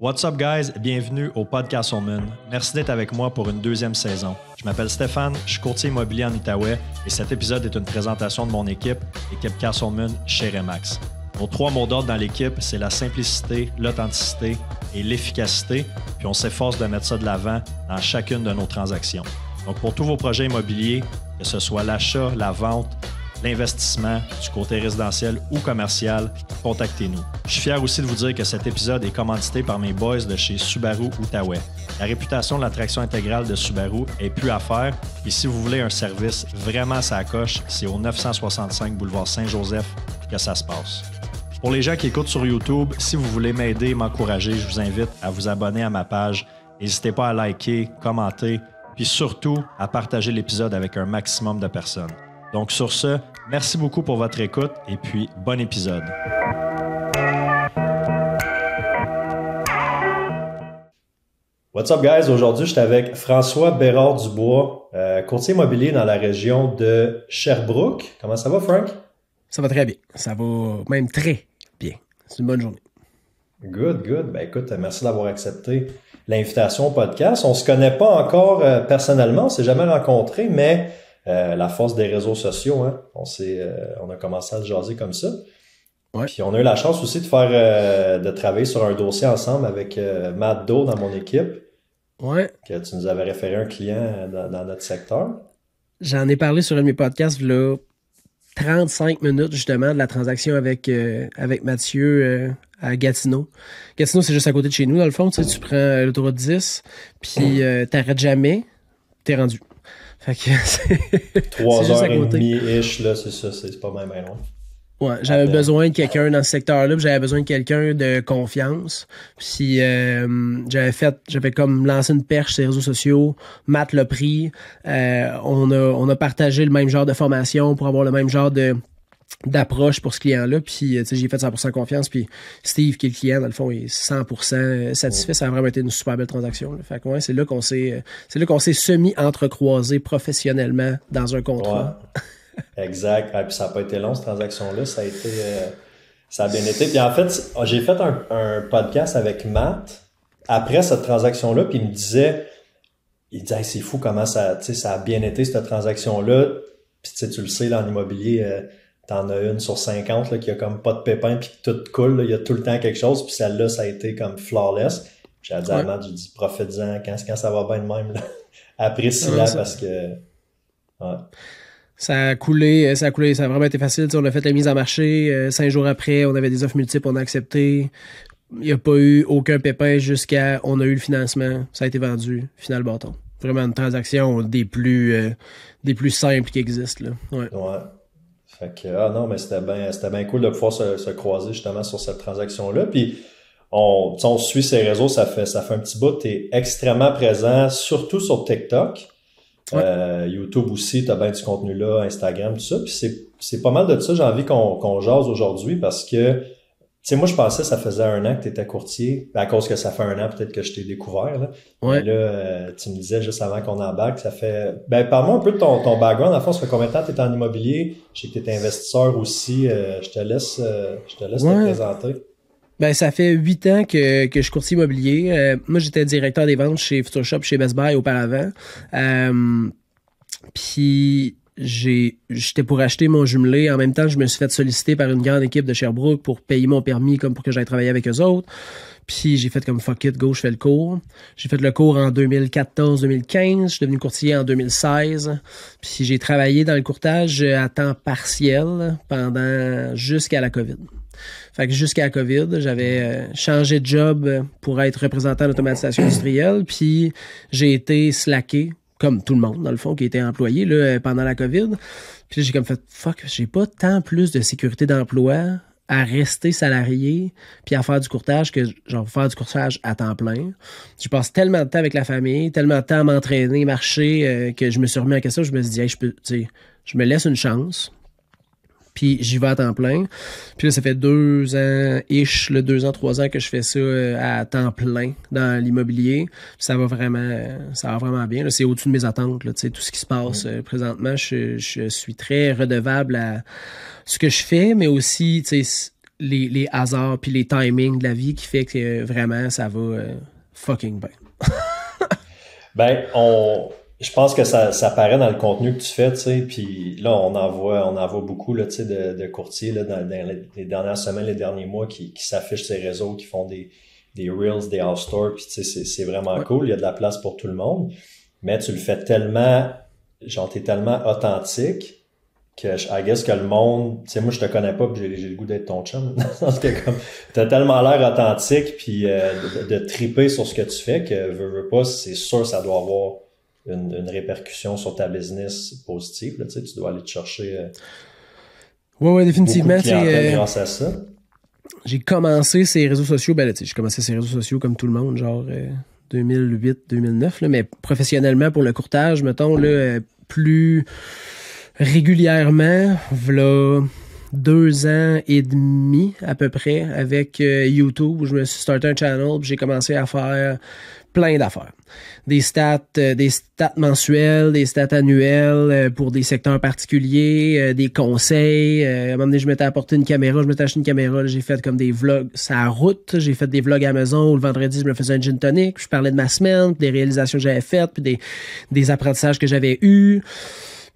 What's up guys, bienvenue au Podcast Castleman. Merci d'être avec moi pour une deuxième saison. Je m'appelle Stéphane, je suis courtier immobilier en Outaouais et cet épisode est une présentation de mon équipe Castleman chez Remax. Nos 3 mots d'ordre dans l'équipe, c'est la simplicité, l'authenticité et l'efficacité, puis on s'efforce de mettre ça de l'avant dans chacune de nos transactions. Donc pour tous vos projets immobiliers, que ce soit l'achat, la vente, l'investissement, du côté résidentiel ou commercial, contactez-nous. Je suis fier aussi de vous dire que cet épisode est commandité par mes boys de chez Subaru Outaouais. La réputation de la traction intégrale de Subaru est plus à faire et si vous voulez un service vraiment sa coche, c'est au 965 boulevard Saint-Joseph que ça se passe. Pour les gens qui écoutent sur YouTube, si vous voulez m'aider et m'encourager, je vous invite à vous abonner à ma page. N'hésitez pas à liker, commenter, puis surtout à partager l'épisode avec un maximum de personnes. Donc sur ce, merci beaucoup pour votre écoute et puis bon épisode. What's up guys? Aujourd'hui, je suis avec François Bérard-Dubois, courtier immobilier dans la région de Sherbrooke. Comment ça va, Frank? Ça va très bien. Ça va même très bien. C'est une bonne journée. Good. Ben écoute, merci d'avoir accepté l'invitation au podcast. On se connaît pas encore personnellement, on s'est jamais rencontrés, mais la force des réseaux sociaux, hein, on a commencé à se jaser comme ça. Ouais. Puis on a eu la chance aussi de travailler sur un dossier ensemble avec Matt Doe dans mon équipe. Ouais. Que tu nous avais référé un client dans notre secteur. J'en ai parlé sur un de mes podcasts, là, 35 minutes justement de la transaction avec Mathieu à Gatineau. Gatineau, c'est juste à côté de chez nous, dans le fond. Tu sais, tu prends l'autoroute 10, puis t'arrêtes jamais, t'es rendu. Fait que c'est 3h30-ish, là, c'est ça, c'est pas même loin. Ouais, j'avais besoin de quelqu'un dans ce secteur-là, puis j'avais besoin de quelqu'un de confiance. Puis j'avais comme lancé une perche sur les réseaux sociaux, Matt l'a pris, on a partagé le même genre de formation pour avoir le même genre d'approche pour ce client-là, puis tu sais, j'ai fait 100% confiance, puis Steve, qui est le client, dans le fond, est 100% satisfait. Ça a vraiment été une super belle transaction, là. Fait que ouais, c'est là qu'on s'est semi-entrecroisés professionnellement dans un contrat. Ouais. Exact. Puis ça n'a pas été long, cette transaction-là. Ça a bien été. Puis en fait, j'ai fait un podcast avec Matt après cette transaction-là, puis il disait hey, c'est fou comment ça a bien été, cette transaction-là. Puis tu le sais, dans l'immobilier, t'en as une sur 50 là, qui a comme pas de pépins puis que tout coule. Là, il y a tout le temps quelque chose. Puis celle-là, ça a été comme flawless. Puis j'ai dit à Matt, j'ai dit profite-en quand ça va bien de même. Là. Apprécie-la parce que... Ouais. Ça a coulé, ça a vraiment été facile. T'sais, on a fait la mise en marché. 5 jours après, on avait des offres multiples, on a accepté. Il n'y a pas eu aucun pépin jusqu'à on a eu le financement. Ça a été vendu. Final bâton. Vraiment une transaction des plus simples qui existent. Là. Ouais. Fait que, non, mais c'était bien cool de pouvoir se croiser justement sur cette transaction-là. Puis, on suit ces réseaux, ça fait un petit bout. T'es extrêmement présent, surtout sur TikTok. Ouais. YouTube aussi, t'as bien du contenu là, Instagram, tout ça. Puis c'est pas mal de ça, j'ai envie qu'on jase aujourd'hui parce que, tu sais, moi, je pensais que ça faisait 1 an que t'étais courtier. À cause que ça fait 1 an, peut-être que je t'ai découvert, là. Ouais. Mais là, tu me disais juste avant qu'on embarque, ça fait... Ben, parle-moi un peu de ton background. En fait, ça fait combien de temps t'es en immobilier? Je sais que t'es investisseur aussi. Je te laisse te présenter. Ben, ça fait 8 ans que je suis courtier immobilier. Moi, j'étais directeur des ventes chez Future Shop, chez Best Buy auparavant. Puis j'étais pour acheter mon jumelé. En même temps, je me suis fait solliciter par une grande équipe de Sherbrooke pour payer mon permis comme pour que j'aille travailler avec eux autres. Puis j'ai fait comme fuck it, go, je fais le cours. J'ai fait le cours en 2014-2015. Je suis devenu courtier en 2016. Puis j'ai travaillé dans le courtage à temps partiel jusqu'à la COVID. Fait que jusqu'à la COVID, j'avais changé de job pour être représentant d'automatisation industrielle, puis j'ai été slacké, comme tout le monde, dans le fond, qui était employé là, pendant la COVID. Puis là, j'ai comme fait, fuck, j'ai pas tant plus de sécurité d'emploi à rester salarié puis à faire du courtage que genre faire du courtage à temps plein. Je passe tellement de temps avec la famille, tellement de temps à m'entraîner, marcher, que je me suis remis en question. Je me suis dit, hey, je me laisse une chance. Puis j'y vais à temps plein. Puis là, ça fait 2 ans-ish, 3 ans que je fais ça à temps plein dans l'immobilier. Puis ça va vraiment bien. Là. C'est au-dessus de mes attentes. Là, tout ce qui se passe présentement, je suis très redevable à ce que je fais, mais aussi les hasards puis les timings de la vie qui fait que vraiment ça va fucking bien. Ben, je pense que ça paraît dans le contenu que tu fais, tu sais, puis là, on en voit beaucoup, là, tu sais, de courtiers, là, dans les dernières semaines, les derniers mois, qui s'affichent sur les réseaux, qui font des Reels, des house tours, puis tu sais, c'est vraiment cool, il y a de la place pour tout le monde, mais tu le fais tellement, genre, t'es tellement authentique, que I guess que le monde, tu sais, moi je te connais pas puis j'ai le goût d'être ton chum. Comme t'as tellement l'air authentique puis de triper sur ce que tu fais que veux pas, c'est sûr ça doit avoir une répercussion sur ta business positive, là, tu sais, tu dois aller te chercher ouais, définitivement, beaucoup de clientèle grâce à ça. J'ai commencé ces réseaux sociaux, ben là, tu sais, j'ai commencé ces réseaux sociaux comme tout le monde, genre 2008-2009, là, mais professionnellement pour le courtage, mettons, là, plus régulièrement, v'là 2 ans et demi à peu près avec YouTube où je me suis starté un channel puis j'ai commencé à faire plein d'affaires. Des stats mensuels, des stats annuels pour des secteurs particuliers, des conseils. À un moment donné, je m'étais apporté une caméra, je m'étais acheté une caméra, là, j'ai fait comme des vlogs sur la route, j'ai fait des vlogs Amazon où le vendredi, je me faisais un gin tonic, puis je parlais de ma semaine, puis des réalisations que j'avais faites, puis des apprentissages que j'avais eus.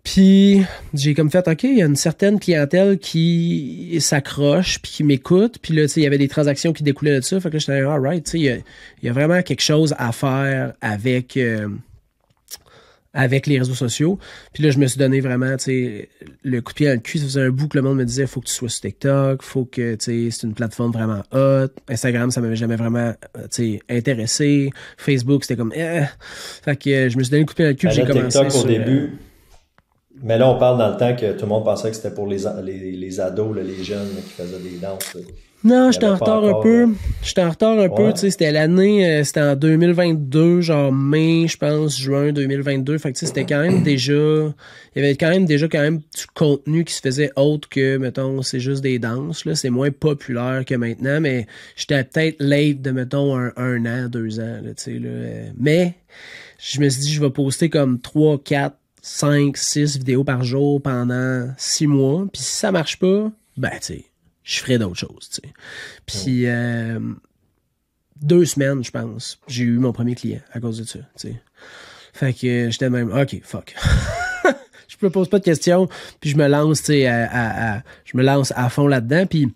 Puis j'ai comme fait, OK, il y a une certaine clientèle qui s'accroche puis qui m'écoute. Puis là, tu sais, il y avait des transactions qui découlaient de ça. Fait que là, j'étais all right, tu sais, il y a vraiment quelque chose à faire avec les réseaux sociaux. Puis là, je me suis donné vraiment, tu sais, le coup de pied dans le cul. Ça faisait un bout que le monde me disait, faut que tu sois sur TikTok, faut que, tu sais, c'est une plateforme vraiment hot. Instagram, ça m'avait jamais vraiment, tu sais, intéressé. Facebook, c'était comme, Fait que je me suis donné le coup de pied dans le cul. J'ai commencé TikTok au début. Mais là, on parle dans le temps que tout le monde pensait que c'était pour les ados, là, les jeunes là, qui faisaient des danses. Là. Non, j'étais en retard un peu. J'étais en retard un peu, tu sais, c'était l'année, c'était en 2022, genre mai, je pense, juin 2022. Fait que tu sais, c'était quand même déjà, il y avait quand même du contenu qui se faisait autre que, mettons, c'est juste des danses, là. C'est moins populaire que maintenant, mais j'étais peut-être late de, mettons, un an, 2 ans, là, tu sais, là. Mais, je me suis dit, je vais poster comme 3, 4, 5, 6 vidéos par jour pendant 6 mois. Puis si ça marche pas, ben, tu sais, je ferai d'autres choses, tu sais. Puis 2 semaines, je pense, j'ai eu mon premier client à cause de ça, tu sais. Fait que j'étais même, OK, fuck. Je me pose pas de questions, puis je me lance, tu sais, je me lance à fond là-dedans. Puis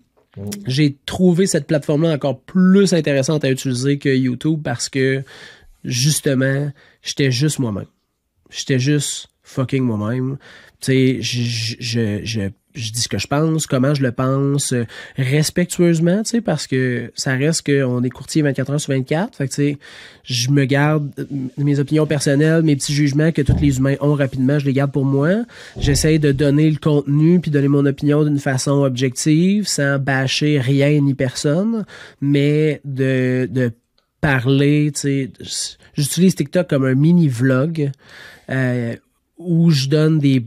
j'ai trouvé cette plateforme-là encore plus intéressante à utiliser que YouTube parce que, justement, j'étais juste moi-même. J'étais juste fucking moi-même. Tu sais, je dis ce que je pense, comment je le pense, respectueusement, tu sais, parce que ça reste qu'on est courtier 24 heures sur 24. Fait que, tu sais, je me garde mes opinions personnelles, mes petits jugements que tous les humains ont rapidement, je les garde pour moi. J'essaie de donner le contenu puis donner mon opinion d'une façon objective, sans bâcher rien ni personne, mais de parler, tu sais, j'utilise TikTok comme un mini-vlog où je donne des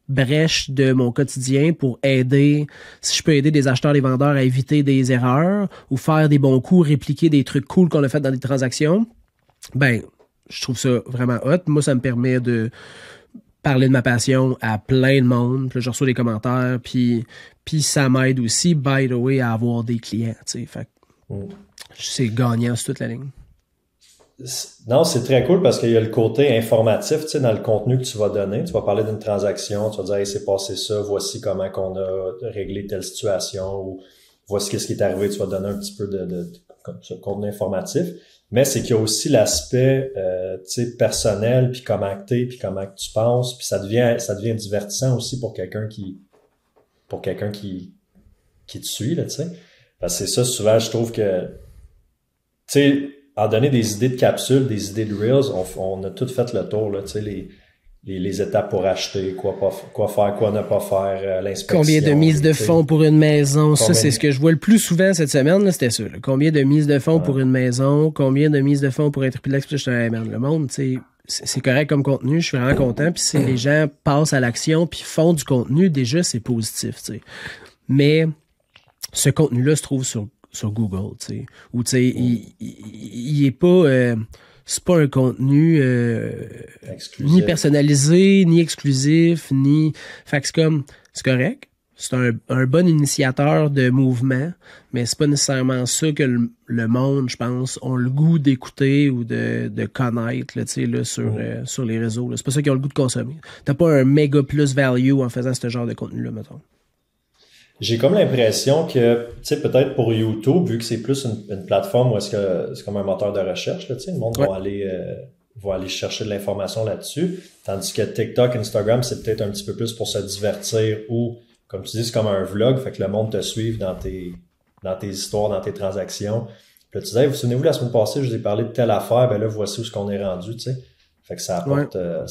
brèches de mon quotidien pour aider, si je peux aider des acheteurs, des vendeurs à éviter des erreurs ou faire des bons coups, répliquer des trucs cool qu'on a fait dans des transactions, ben, je trouve ça vraiment hot. Moi, ça me permet de parler de ma passion à plein de monde. Puis là, je reçois des commentaires, puis ça m'aide aussi, by the way, à avoir des clients, tu sais. Fait c'est gagnant sur toute la ligne. Non, c'est très cool parce qu'il y a le côté informatif, tu sais, dans le contenu que tu vas donner. Tu vas parler d'une transaction, tu vas dire, hey, c'est passé ça, voici comment qu'on a réglé telle situation, ou voici ce qui est arrivé, tu vas donner un petit peu de contenu informatif. Mais c'est qu'il y a aussi l'aspect, tu sais, personnel, puis comment que t'es, puis comment que tu penses, puis ça devient divertissant aussi pour quelqu'un qui te suit, là, tu sais. Parce que c'est ça, souvent, je trouve que, tu sais, en donner des idées de capsules, des idées de Reels, on a tout fait le tour, là, tu sais, les étapes pour acheter, quoi faire, quoi ne pas faire, l'inspection. Combien de mises de fonds pour une maison? Ça, c'est ce que je vois le plus souvent cette semaine, là, c'était ça. Là. Combien de mises de fonds pour une maison? Combien de mises de fonds pour un triplex? Puis je te dis, le monde, tu sais, c'est correct comme contenu, je suis vraiment content. Puis si les gens passent à l'action puis font du contenu, déjà, c'est positif, tu sais. Mais ce contenu-là se trouve sur Google, tu sais. Ou, tu sais, il est pas... c'est pas un contenu ni personnalisé, ni exclusif, ni... Fait que c'est correct, C'est un bon initiateur de mouvement, mais c'est pas nécessairement ça que le monde, je pense, ont le goût d'écouter ou de connaître là, là, sur les réseaux. Là. C'est pas ça qu'ils ont le goût de consommer. T'as pas un méga plus value en faisant ce genre de contenu-là, mettons. J'ai comme l'impression que, tu sais, peut-être pour YouTube, vu que c'est plus une plateforme où est-ce que c'est comme un moteur de recherche, là, tu sais, le monde va aller chercher de l'information là-dessus, tandis que TikTok, Instagram, c'est peut-être un petit peu plus pour se divertir ou, comme tu dis, c'est comme un vlog, fait que le monde te suive dans tes histoires, dans tes transactions. Puis là, tu disais, vous souvenez-vous, la semaine passée, je vous ai parlé de telle affaire, ben là, voici où ce qu'on est rendu, tu sais. Fait que ça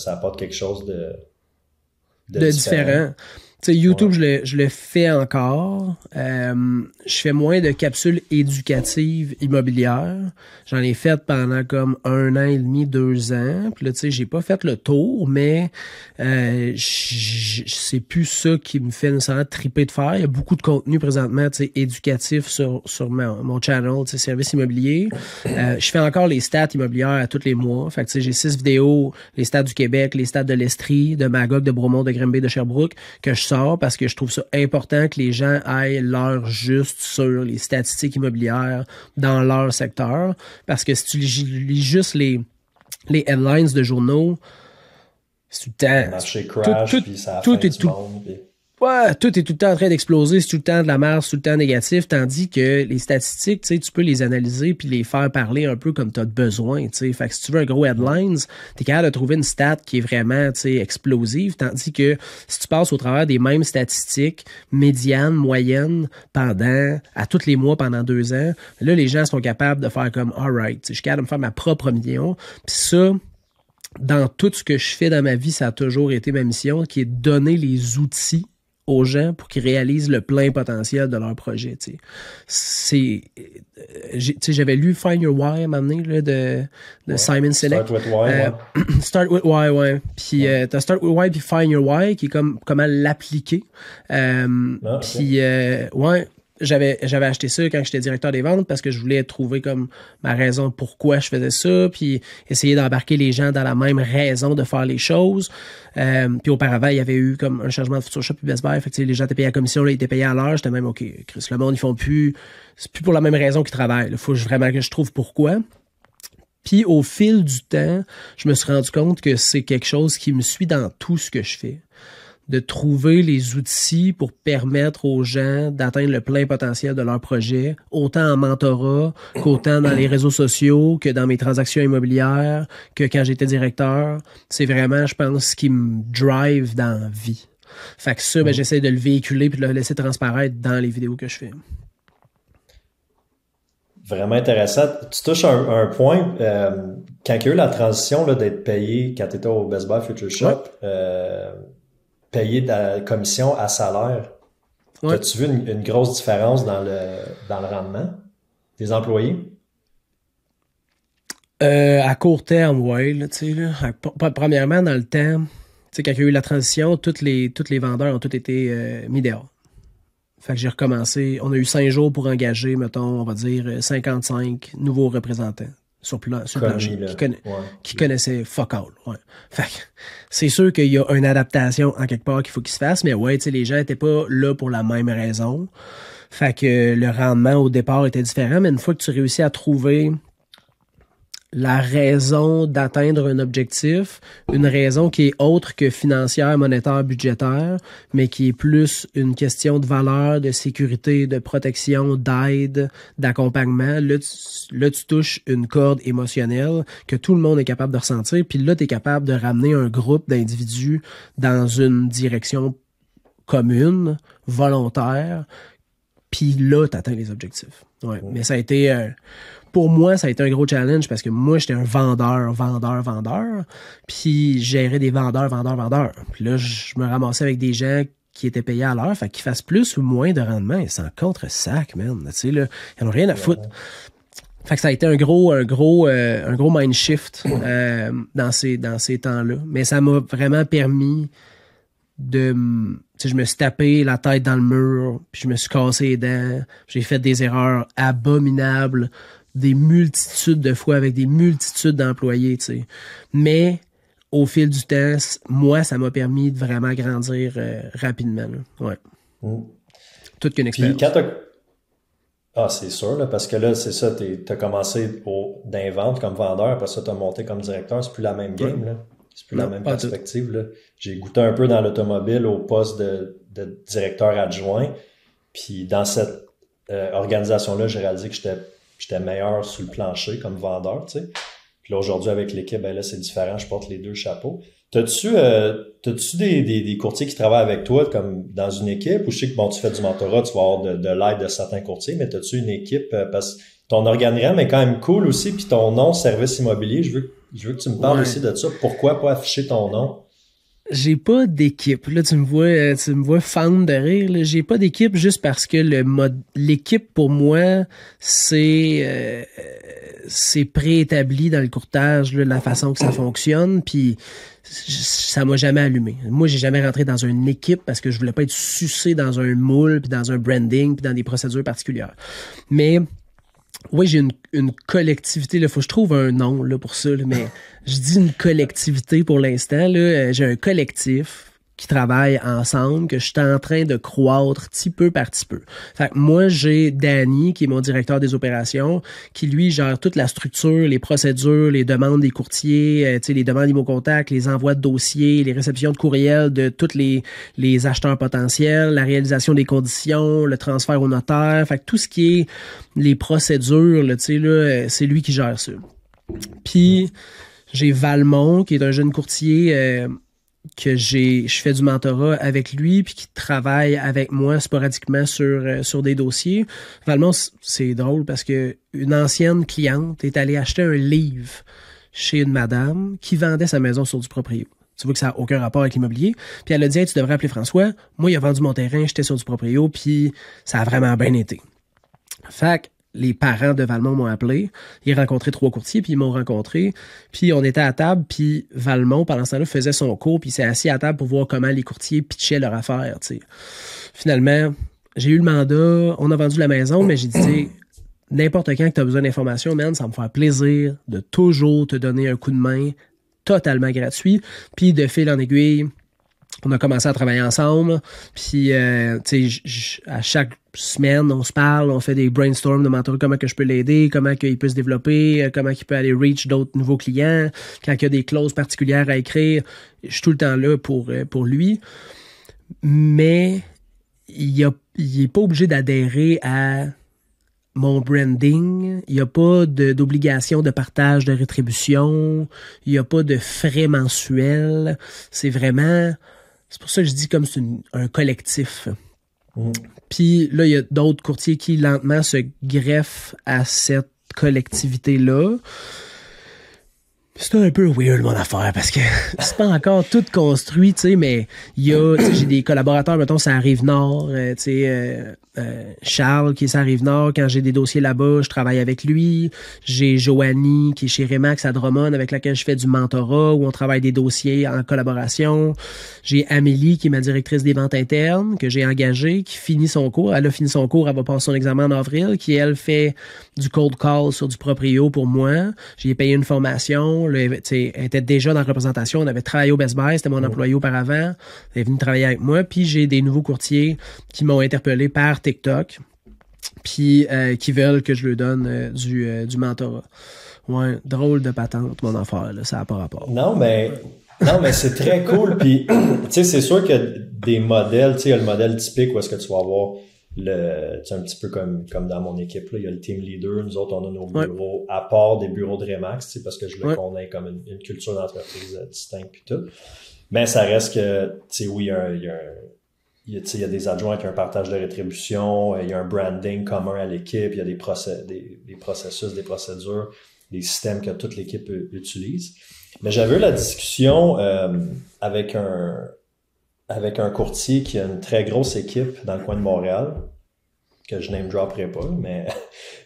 apporte quelque chose de différent. Tu sais, YouTube, je le fais encore. Je fais moins de capsules éducatives immobilières. J'en ai fait pendant comme 1 an et demi, 2 ans. Puis là, tu sais, j'ai pas fait le tour, mais c'est plus ça qui me fait nécessairement triper de faire. Il y a beaucoup de contenu présentement, tu sais, éducatif sur mon channel, tu sais, service immobilier. Je fais encore les stats immobilières à tous les mois. Fait que, tu sais, j'ai 6 vidéos, les stats du Québec, les stats de l'Estrie, de Magog, de Bromont, de Grimby, de Sherbrooke, que je sors parce que je trouve ça important que les gens aient l'heure juste sur les statistiques immobilières dans leur secteur. Parce que si tu lis juste les headlines de journaux, c'est tout le temps. Le marché crash, puis ça a tout fait est du tout. monde. Puis... Ouais, tout est tout le temps en train d'exploser, c'est tout le temps de la merde, c'est tout le temps négatif, tandis que les statistiques, tu sais, tu peux les analyser puis les faire parler un peu comme tu as besoin, tu sais. Fait que si tu veux un gros headlines, t'es capable de trouver une stat qui est vraiment, tu sais, explosive, tandis que si tu passes au travers des mêmes statistiques, médianes, moyennes, à tous les mois pendant 2 ans, là, les gens sont capables de faire comme, alright, tu sais, je suis capable de me faire ma propre million, puis ça, dans tout ce que je fais dans ma vie, ça a toujours été ma mission, qui est de donner les outils aux gens pour qu'ils réalisent le plein potentiel de leur projet. Tu sais, j'avais lu Find Your Why à un moment donné, là, de Simon Sinek. Start with Why. Start with Why, ouais. Puis t'as Start with Why puis Find Your Why qui est comme comment l'appliquer. Puis ouais. J'avais acheté ça quand j'étais directeur des ventes parce que je voulais trouver comme ma raison pourquoi je faisais ça, puis essayer d'embarquer les gens dans la même raison de faire les choses. Puis auparavant, il y avait eu comme un changement de Future Shop puis Best Buy. Fait que les gens étaient payés à la commission, là, ils étaient payés à l'heure. J'étais même, OK, Chris, le monde, ils font plus... C'est plus pour la même raison qu'ils travaillent. Il faut vraiment que je trouve pourquoi. Puis au fil du temps, je me suis rendu compte que c'est quelque chose qui me suit dans tout ce que je fais. De trouver les outils pour permettre aux gens d'atteindre le plein potentiel de leur projet, autant en mentorat qu'autant dans les réseaux sociaux, que dans mes transactions immobilières, que quand j'étais directeur. C'est vraiment, je pense, ce qui me drive dans la vie. Fait que ça, ben, j'essaie de le véhiculer puis de le laisser transparaître dans les vidéos que je fais. Vraiment intéressant. Tu touches un point, quand il y a eu la transition là, d'être payé, quand tu étais au Best Buy Future Shop, payer de la commission à salaire. Ouais. As-tu vu une grosse différence dans le rendement des employés? À court terme, oui. Premièrement, dans le temps, quand il y a eu la transition, tous les vendeurs ont tous été mis dehors. Fait que j'ai recommencé. On a eu 5 jours pour engager, mettons, on va dire 55 nouveaux représentants. Sur le plancher, qui connaissaient fuck all. Ouais. Fait que c'est sûr qu'il y a une adaptation en quelque part qu'il faut qu'il se fasse, mais ouais, tu sais, les gens étaient pas là pour la même raison. Fait que le rendement au départ était différent, mais une fois que tu réussis à trouver la raison d'atteindre un objectif, une raison qui est autre que financière, monétaire, budgétaire, mais qui est plus une question de valeur, de sécurité, de protection, d'aide, d'accompagnement. Là, tu touches une corde émotionnelle que tout le monde est capable de ressentir, puis là, tu es capable de ramener un groupe d'individus dans une direction commune, volontaire, puis là, tu atteins les objectifs. Ouais. Mais ça a été... Pour moi, ça a été un gros challenge parce que moi, j'étais un vendeur, puis je gérais des vendeurs. Puis là, je me ramassais avec des gens qui étaient payés à l'heure, fait qu'ils fassent plus ou moins de rendement, ils s'en contre-sac, man. Tu sais, là, ils n'ont rien à foutre. Fait que ça a été un gros mind shift dans ces temps-là. Mais ça m'a vraiment permis de... Tu sais, je me suis tapé la tête dans le mur, puis je me suis cassé les dents, j'ai fait des erreurs abominables, des multitudes de fois avec des multitudes d'employés, tu sais. Mais au fil du temps, moi, ça m'a permis de vraiment grandir rapidement. Là. Ouais. Toute qu'une expérience. Puis ah, c'est sûr, là, parce que là, c'est ça, t'as commencé d'invente comme vendeur, après ça, t'as monté comme directeur, c'est plus la même game, là. C'est plus la même perspective, là. J'ai goûté un peu dans l'automobile au poste de directeur adjoint, puis dans cette organisation-là, j'ai réalisé que j'étais meilleur sur le plancher comme vendeur, tu sais. Puis là, aujourd'hui, avec l'équipe, ben là, c'est différent, je porte les deux chapeaux. T'as-tu des courtiers qui travaillent avec toi comme dans une équipe, ou je sais que bon, tu fais du mentorat, tu vas avoir de l'aide de certains courtiers, mais t'as-tu une équipe parce que ton organigramme est quand même cool aussi, puis ton nom service immobilier, je veux que tu me parles aussi de ça. Pourquoi pas afficher ton nom? J'ai pas d'équipe. Là, tu me vois fan de rire. Là. J'ai pas d'équipe juste parce que l'équipe pour moi, c'est préétabli dans le courtage, là, la façon que ça fonctionne. Puis ça m'a jamais allumé. Moi, j'ai jamais rentré dans une équipe parce que je voulais pas être sucé dans un moule, puis dans un branding, puis dans des procédures particulières. Mais oui, j'ai une collectivité. Là, faut que je trouve un nom là, pour ça. Là, mais je dis une collectivité pour l'instant. Là, j'ai un collectif qui travaillent ensemble, que je suis en train de croître petit peu par petit peu. Fait que moi, j'ai Danny, qui est mon directeur des opérations, qui lui gère toute la structure, les procédures, les demandes des courtiers, les demandes d'immocontact, les envois de dossiers, les réceptions de courriels de tous les acheteurs potentiels, la réalisation des conditions, le transfert au notaire. Fait que tout ce qui est les procédures, là, c'est lui qui gère ça. Puis j'ai Valmont, qui est un jeune courtier que je fais du mentorat avec lui puis qui travaille avec moi sporadiquement sur des dossiers. Valmont, c'est drôle parce que une ancienne cliente est allée acheter un livre chez une madame qui vendait sa maison sur du proprio. Tu vois que ça n'a aucun rapport avec l'immobilier. Puis elle a dit hey, tu devrais appeler François. Moi, il a vendu mon terrain, j'étais sur du proprio, puis ça a vraiment bien été. Fait que les parents de Valmont m'ont appelé. Ils rencontraient 3 courtiers, puis ils m'ont rencontré. Puis on était à table, puis Valmont, pendant ce temps-là, faisait son cours, puis il s'est assis à table pour voir comment les courtiers pitchaient leur affaire, tu sais. Finalement, j'ai eu le mandat, on a vendu la maison, mais j'ai dit, n'importe quand que tu as besoin d'informations, man, ça me fait plaisir de toujours te donner un coup de main totalement gratuit. Puis de fil en aiguille, on a commencé à travailler ensemble, puis tu sais, à chaque semaine, on se parle, on fait des brainstorms de mentorat, comment que je peux l'aider, comment il peut se développer, comment il peut aller reach d'autres nouveaux clients, quand il y a des clauses particulières à écrire, je suis tout le temps là pour lui. Mais il est pas obligé d'adhérer à mon branding, il n'y a pas d'obligation de partage de rétribution, il n'y a pas de frais mensuels, c'est pour ça que je dis comme c'est un collectif. Puis là, il y a d'autres courtiers qui lentement se greffent à cette collectivité-là. C'est un peu weird mon affaire parce que c'est pas encore tout construit, tu sais, mais il y a, j'ai des collaborateurs, mettons, ça arrive nord, tu sais, Charles qui est à Rive-Nord, quand j'ai des dossiers là-bas, je travaille avec lui. J'ai Joanie qui est chez Remax à Drummond avec laquelle je fais du mentorat où on travaille des dossiers en collaboration. J'ai Amélie qui est ma directrice des ventes internes que j'ai engagée, qui finit son cours. Elle a fini son cours, elle va passer son examen en avril, qui elle fait du cold call sur du proprio pour moi. J'ai payé une formation. Là, elle était déjà dans la représentation. On avait travaillé au Best Buy, c'était mon employé auparavant. Elle est venue travailler avec moi. Puis j'ai des nouveaux courtiers qui m'ont interpellé par TikTok, puis qui veulent que je leur donne du mentorat. Ouais, drôle de patente, mon affaire, là, ça n'a pas rapport. Non, mais c'est très cool. Puis, tu sais, c'est sûr qu'il y a des modèles, tu sais, il y a le modèle typique où est-ce que tu vas avoir un petit peu comme dans mon équipe, là, il y a le team leader, nous autres, on a nos bureaux, à part des bureaux de Remax, tu sais, parce que je veux qu'on ait comme une culture d'entreprise distincte puis tout. Mais ça reste que, tu sais, oui, il y a des adjoints qui ont un partage de rétribution, il y a un branding commun à l'équipe, il y a des processus, des procédures, des systèmes que toute l'équipe utilise. Mais j'avais eu la discussion avec un courtier qui a une très grosse équipe dans le coin de Montréal, que je name dropperai pas, mais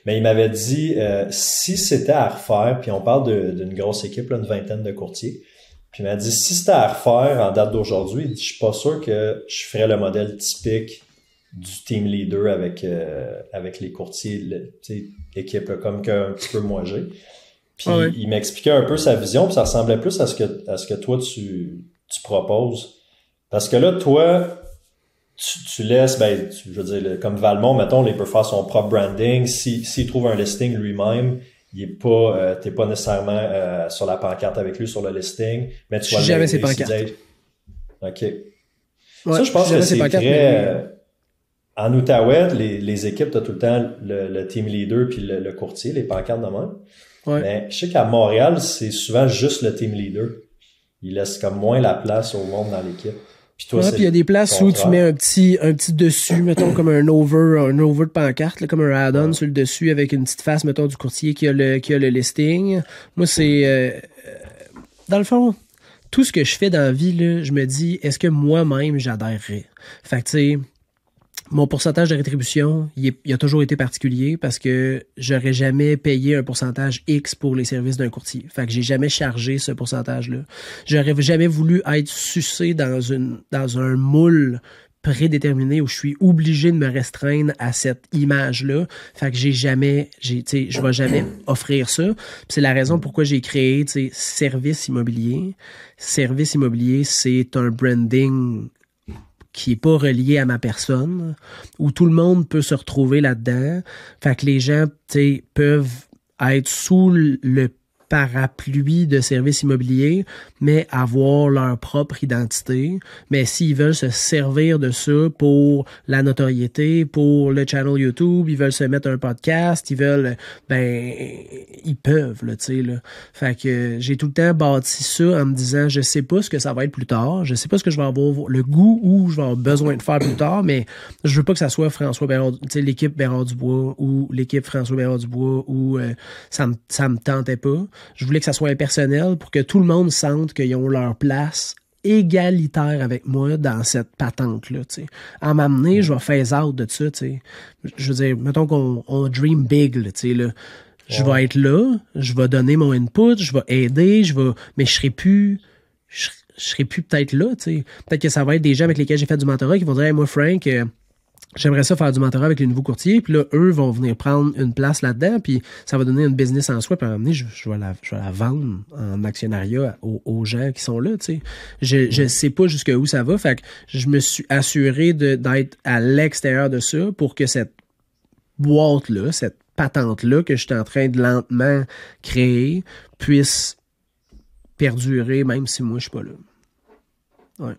il m'avait dit si c'était à refaire, puis on parle d'une grosse équipe, là, une vingtaine de courtiers, puis il m'a dit, si c'était à refaire en date d'aujourd'hui, il dit, je suis pas sûr que je ferais le modèle typique du team leader avec les courtiers, équipe là, comme qu'un petit peu moi j'ai. Puis il m'expliquait un peu sa vision, puis ça ressemblait plus à ce que toi tu proposes. Parce que là, toi, tu laisses, je veux dire, comme Valmont, mettons, il peut faire son propre branding. S'il trouve un listing lui-même, il est pas, t'es pas nécessairement sur la pancarte avec lui sur le listing, mais tu vas jamais l'aider. ses pancartes. OK. Ouais, Ça, je pense que c'est pancartes, très... en Outaouais, les équipes, t'as tout le temps le team leader puis le courtier, les pancartes de même. Ouais. Mais je sais qu'à Montréal, c'est souvent juste le team leader. Il laisse comme moins la place au monde dans l'équipe. Puis toi, puis il y a des places où tu mets un petit dessus, mettons comme un over de pancarte, là, comme un add-on sur le dessus avec une petite face, mettons, du courtier qui a le listing. Moi, c'est dans le fond, tout ce que je fais dans la vie, là, je me dis, est-ce que moi-même j'adhérerais? Fait que tu sais, mon pourcentage de rétribution, il a toujours été particulier parce que j'aurais jamais payé un pourcentage X pour les services d'un courtier. Fait que j'ai jamais chargé ce pourcentage-là. J'aurais jamais voulu être sucé dans un moule prédéterminé où je suis obligé de me restreindre à cette image-là. Fait que je vais jamais offrir ça. Puis c'est la raison pourquoi j'ai créé, Service Immobilier. Service Immobilier, c'est un branding qui est pas relié à ma personne, où tout le monde peut se retrouver là-dedans. Fait que les gens, peuvent être sous le parapluie de services immobiliers, mais avoir leur propre identité. Mais s'ils veulent se servir de ça pour la notoriété, pour le channel YouTube, ils veulent se mettre un podcast, ils veulent, ils peuvent, là, tu sais, là. Fait que j'ai tout le temps bâti ça en me disant, je sais pas ce que ça va être plus tard, je sais pas ce que je vais avoir le goût ou je vais avoir besoin de faire plus tard, mais je veux pas que ça soit François Bérard, tu sais, l'équipe Bérard Dubois ou l'équipe François Bérard Dubois ou ça me tentait pas. Je voulais que ça soit impersonnel pour que tout le monde sente qu'ils ont leur place égalitaire avec moi dans cette patente-là, tu sais. À m'amener, je vais phase out de ça, tu sais. Je veux dire, mettons qu'on dream big, là, tu sais, là. Je vais être là, je vais donner mon input, je vais aider, mais je serai plus peut-être là, tu sais. Peut-être que ça va être des gens avec lesquels j'ai fait du mentorat qui vont dire, hey, moi, Frank, j'aimerais ça faire du mentorat avec les nouveaux courtiers, puis là, eux vont venir prendre une place là-dedans, puis ça va donner une business en soi, puis à un moment donné, je vais la vendre en actionnariat aux gens qui sont là, tu sais. Je sais pas jusqu'où ça va, fait que je me suis assuré d'être à l'extérieur de ça pour que cette boîte-là, cette patente-là que je suis en train de lentement créer puisse perdurer même si moi je suis pas là. Ouais.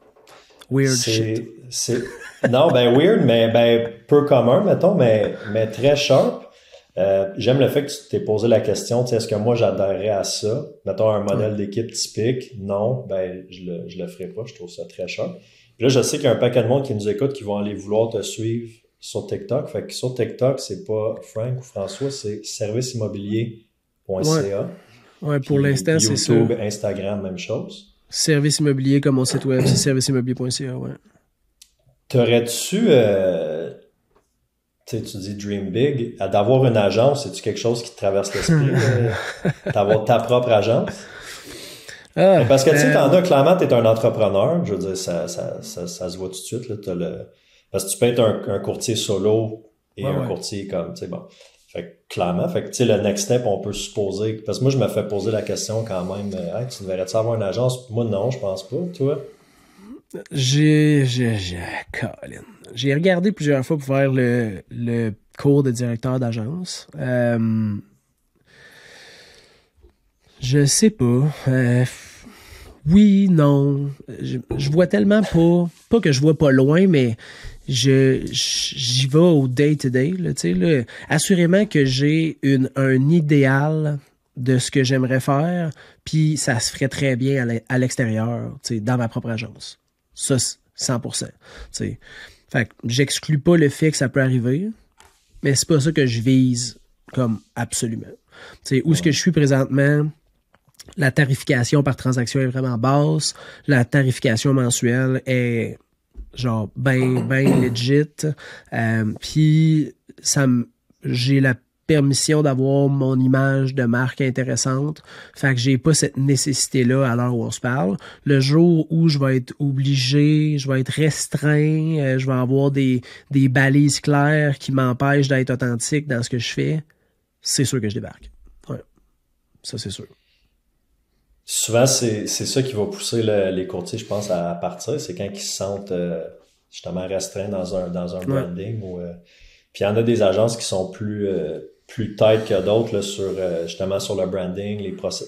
Weird shit. Non, weird, mais peu commun, mettons, mais très sharp. J'aime le fait que tu t'es posé la question, est-ce que moi j'adhérerais à ça? Mettons un modèle d'équipe typique. Non, je le ferai pas, je trouve ça très sharp. Puis là, je sais qu'il y a un paquet de monde qui nous écoute qui vont aller vouloir te suivre sur TikTok. Fait que sur TikTok, c'est pas Frank ou François, c'est serviceimmobilier.ca. Ouais, pour l'instant, c'est ça. YouTube, Instagram, même chose. Service immobilier comme mon site web, c'est serviceimmobilier.ca, ouais. T'aurais-tu, tu dis Dream Big, d'avoir une agence, c'est-tu quelque chose qui te traverse l'esprit? D'avoir ta propre agence? Parce que tu sais, t'en as, clairement, t'es un entrepreneur. Je veux dire, ça se voit tout de suite. Là, parce que tu peux être un courtier solo et un courtier comme, tu sais, bon. Fait que clairement, tu sais, le next step, on peut supposer. Parce que moi, je me fais poser la question quand même, tu devrais-tu avoir une agence? Moi, non, je pense pas. Toi? J'ai regardé plusieurs fois pour faire le cours de directeur d'agence. Je sais pas. Oui, non. Je vois tellement pas que je vois pas loin, mais j'y vais au day-to-day. Là, là. Assurément que j'ai un idéal de ce que j'aimerais faire, puis ça se ferait très bien à l'extérieur, dans ma propre agence. Ça, 100%. T'sais. Fait que j'exclus pas le fait que ça peut arriver, mais c'est pas ça que je vise comme absolument. Où est-ce que je suis présentement, la tarification par transaction est vraiment basse, la tarification mensuelle est genre ben legit, puis j'ai la permission d'avoir mon image de marque intéressante. Fait que j'ai pas cette nécessité-là à l'heure où on se parle. Le jour où je vais être obligé, je vais être restreint, je vais avoir des balises claires qui m'empêchent d'être authentique dans ce que je fais, c'est sûr que je débarque. Ouais. Ça, c'est sûr. Souvent, c'est ça qui va pousser les courtiers, je pense, à partir. C'est quand ils se sentent justement restreint dans un branding. Puis il y en a des agences qui sont plus tight que d'autres là, justement sur le branding, les procès.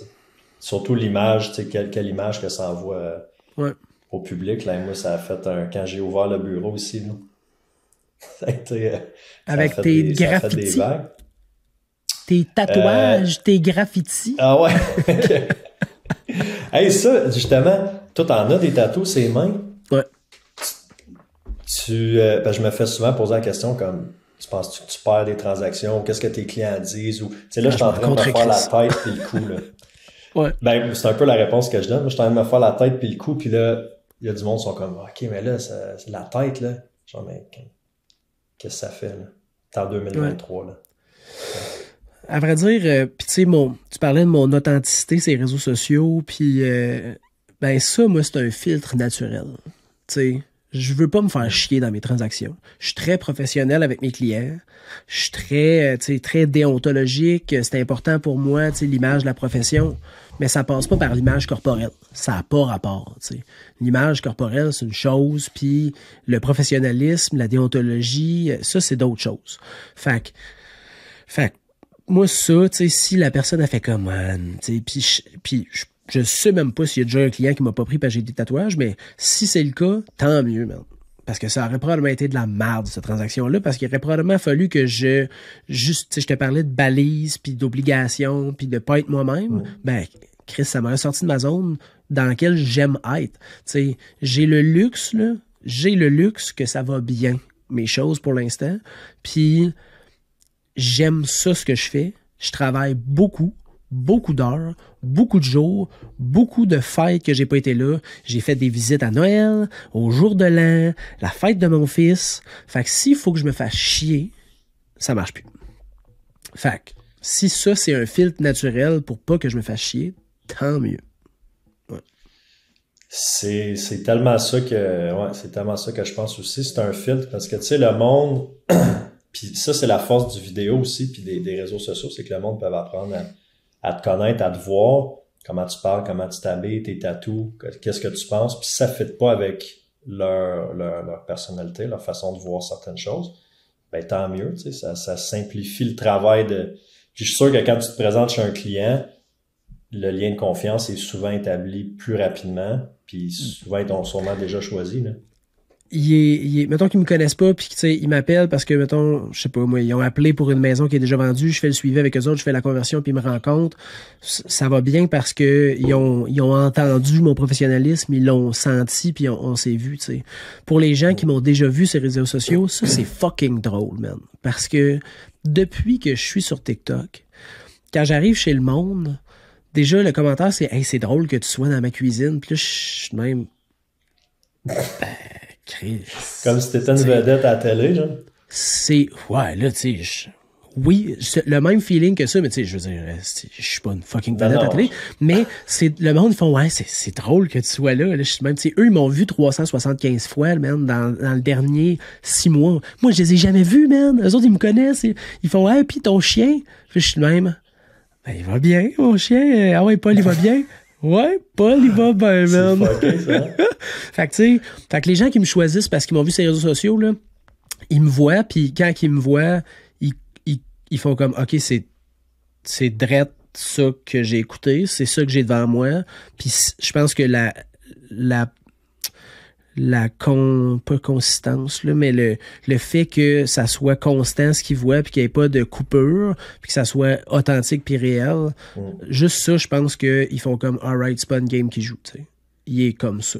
Surtout l'image, tu sais, quelle image que ça envoie au public. Là, moi, ça a fait quand j'ai ouvert le bureau aussi, là. Ça a été, avec tes graffitis. Tes tatouages, tes graffitis. Ah ouais? Hey, ça, justement, toi, t'en as des tatous, ses mains? Ouais. Je me fais souvent poser la question comme, tu penses que tu perds des transactions? Qu'est-ce que tes clients disent? Ou, tu sais, là, je suis en train de me faire la tête puis le cou, là. Ouais. Ben, c'est un peu la réponse que je donne. Moi, je suis en train de me faire la tête puis le cou, puis là, il y a du monde qui sont comme, OK, mais là, c'est la tête, là. Genre, mais qu'est-ce que ça fait, là? T'es en 2023, là. À vrai dire, puis tu sais, tu parlais de mon authenticité sur les réseaux sociaux, puis ben ça, moi, c'est un filtre naturel. Tu sais, je veux pas me faire chier dans mes transactions. Je suis très professionnel avec mes clients. Je suis très déontologique. C'est important pour moi, tu sais, l'image de la profession. Mais ça passe pas par l'image corporelle. Ça n'a pas rapport, tu sais. L'image corporelle, c'est une chose, puis le professionnalisme, la déontologie, ça, c'est d'autres choses. Fait que moi, ça, tu sais, si la personne a fait comme, man, tu sais, puis je sais même pas s'il y a déjà un client qui m'a pas pris parce que j'ai des tatouages, mais si c'est le cas, tant mieux, man. Parce que ça aurait probablement été de la merde, cette transaction-là, parce qu'il aurait probablement fallu que tu sais, je te parlais de balises, puis d'obligations, puis de pas être moi-même. Ben, Chris, ça m'aurait sorti de ma zone dans laquelle j'aime être. Tu sais, j'ai le luxe que ça va bien, mes choses pour l'instant, puis j'aime ça, ce que je fais. Je travaille beaucoup d'heures, beaucoup de jours, beaucoup de fêtes que j'ai pas été là. J'ai fait des visites à Noël, au jour de l'an, la fête de mon fils. Fait que s'il faut que je me fasse chier, ça marche plus. Fait que si ça, c'est un filtre naturel pour pas que je me fasse chier, tant mieux. Ouais. C'est tellement ça que je pense aussi. C'est un filtre parce que, tu sais, le monde... Puis ça, c'est la force du vidéo aussi, puis des réseaux sociaux, c'est que le monde peut apprendre à te connaître, à te voir, comment tu parles, comment tu t'habilles, tes tatous, qu'est-ce que tu penses. Puis si ça ne fit pas avec leur personnalité, leur façon de voir certaines choses, ben tant mieux, tu sais, ça simplifie le travail de... Puis je suis sûr que quand tu te présentes chez un client, le lien de confiance est souvent établi plus rapidement, puis souvent ils t'ont sûrement déjà choisi, là. Mettons qu'ils me connaissent pas, puis tu sais, ils m'appellent parce que, mettons, je sais pas, moi, ils ont appelé pour une maison qui est déjà vendue, je fais le suivi avec eux autres, je fais la conversion, puis ils me rencontrent. Ça va bien parce que ils ont entendu mon professionnalisme, ils l'ont senti, puis on s'est vu, tu sais. Pour les gens qui m'ont déjà vu sur les réseaux sociaux, ça, c'est fucking drôle, man. Parce que depuis que je suis sur TikTok, quand j'arrive chez le monde, déjà, le commentaire, c'est « Hey, c'est drôle que tu sois dans ma cuisine. » Puis là, je suis même... Chris. Comme si t'étais une vedette à la télé, genre. Ouais, là, tu sais, oui, c'est le même feeling que ça, mais tu sais, je veux dire, je suis pas une fucking vedette à la télé, mais le monde, ils font, ouais, c'est drôle que tu sois là. Je suis même, tu sais, eux, ils m'ont vu 375 fois, man, dans le dernier 6 mois. Moi, je les ai jamais vus, man. Eux autres, ils me connaissent. Ils font, hey, pis ton chien? Puis je suis le même. Ben, il va bien, mon chien. Ah ouais, Paul, il va bien. Ouais, Paul, il va bien, man. C'est fucké, ça. Fait que, tu sais, les gens qui me choisissent parce qu'ils m'ont vu sur les réseaux sociaux, là, ils me voient, puis quand ils me voient, ils font comme, OK, c'est drette ça que j'ai écouté, c'est ça que j'ai devant moi. Puis je pense que pas consistance, là, mais le fait que ça soit constant ce qu'ils voient, puis qu'il n'y ait pas de coupure, puis que ça soit authentique puis réel, juste ça, je pense qu'ils font comme, alright, c'est pas une game qui joue, tu sais. Il est comme ça.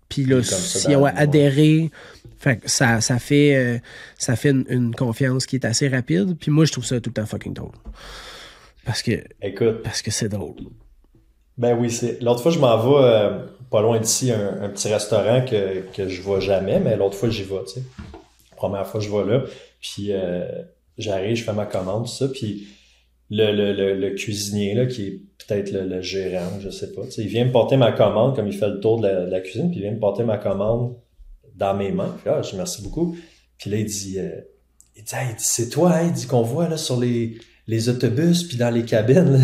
Puis là, s'ils ont adhéré, fait que ça fait une confiance qui est assez rapide, puis moi, je trouve ça tout le temps fucking drôle. Parce que c'est drôle. Ben oui, l'autre fois, je m'en vais pas loin d'ici, un petit restaurant que je vois jamais, mais l'autre fois, j'y vais, tu sais. Première fois, je vais là, puis j'arrive, je fais ma commande, tout ça, puis le cuisinier, là, qui est peut-être le gérant, je sais pas, tu sais, il vient me porter ma commande, comme il fait le tour de la cuisine, puis il vient me porter ma commande dans mes mains. Puis là, je dis merci beaucoup. Puis là, il dit hey, c'est toi, hein, il dit qu'on voit là sur les autobus, puis dans les cabines, là.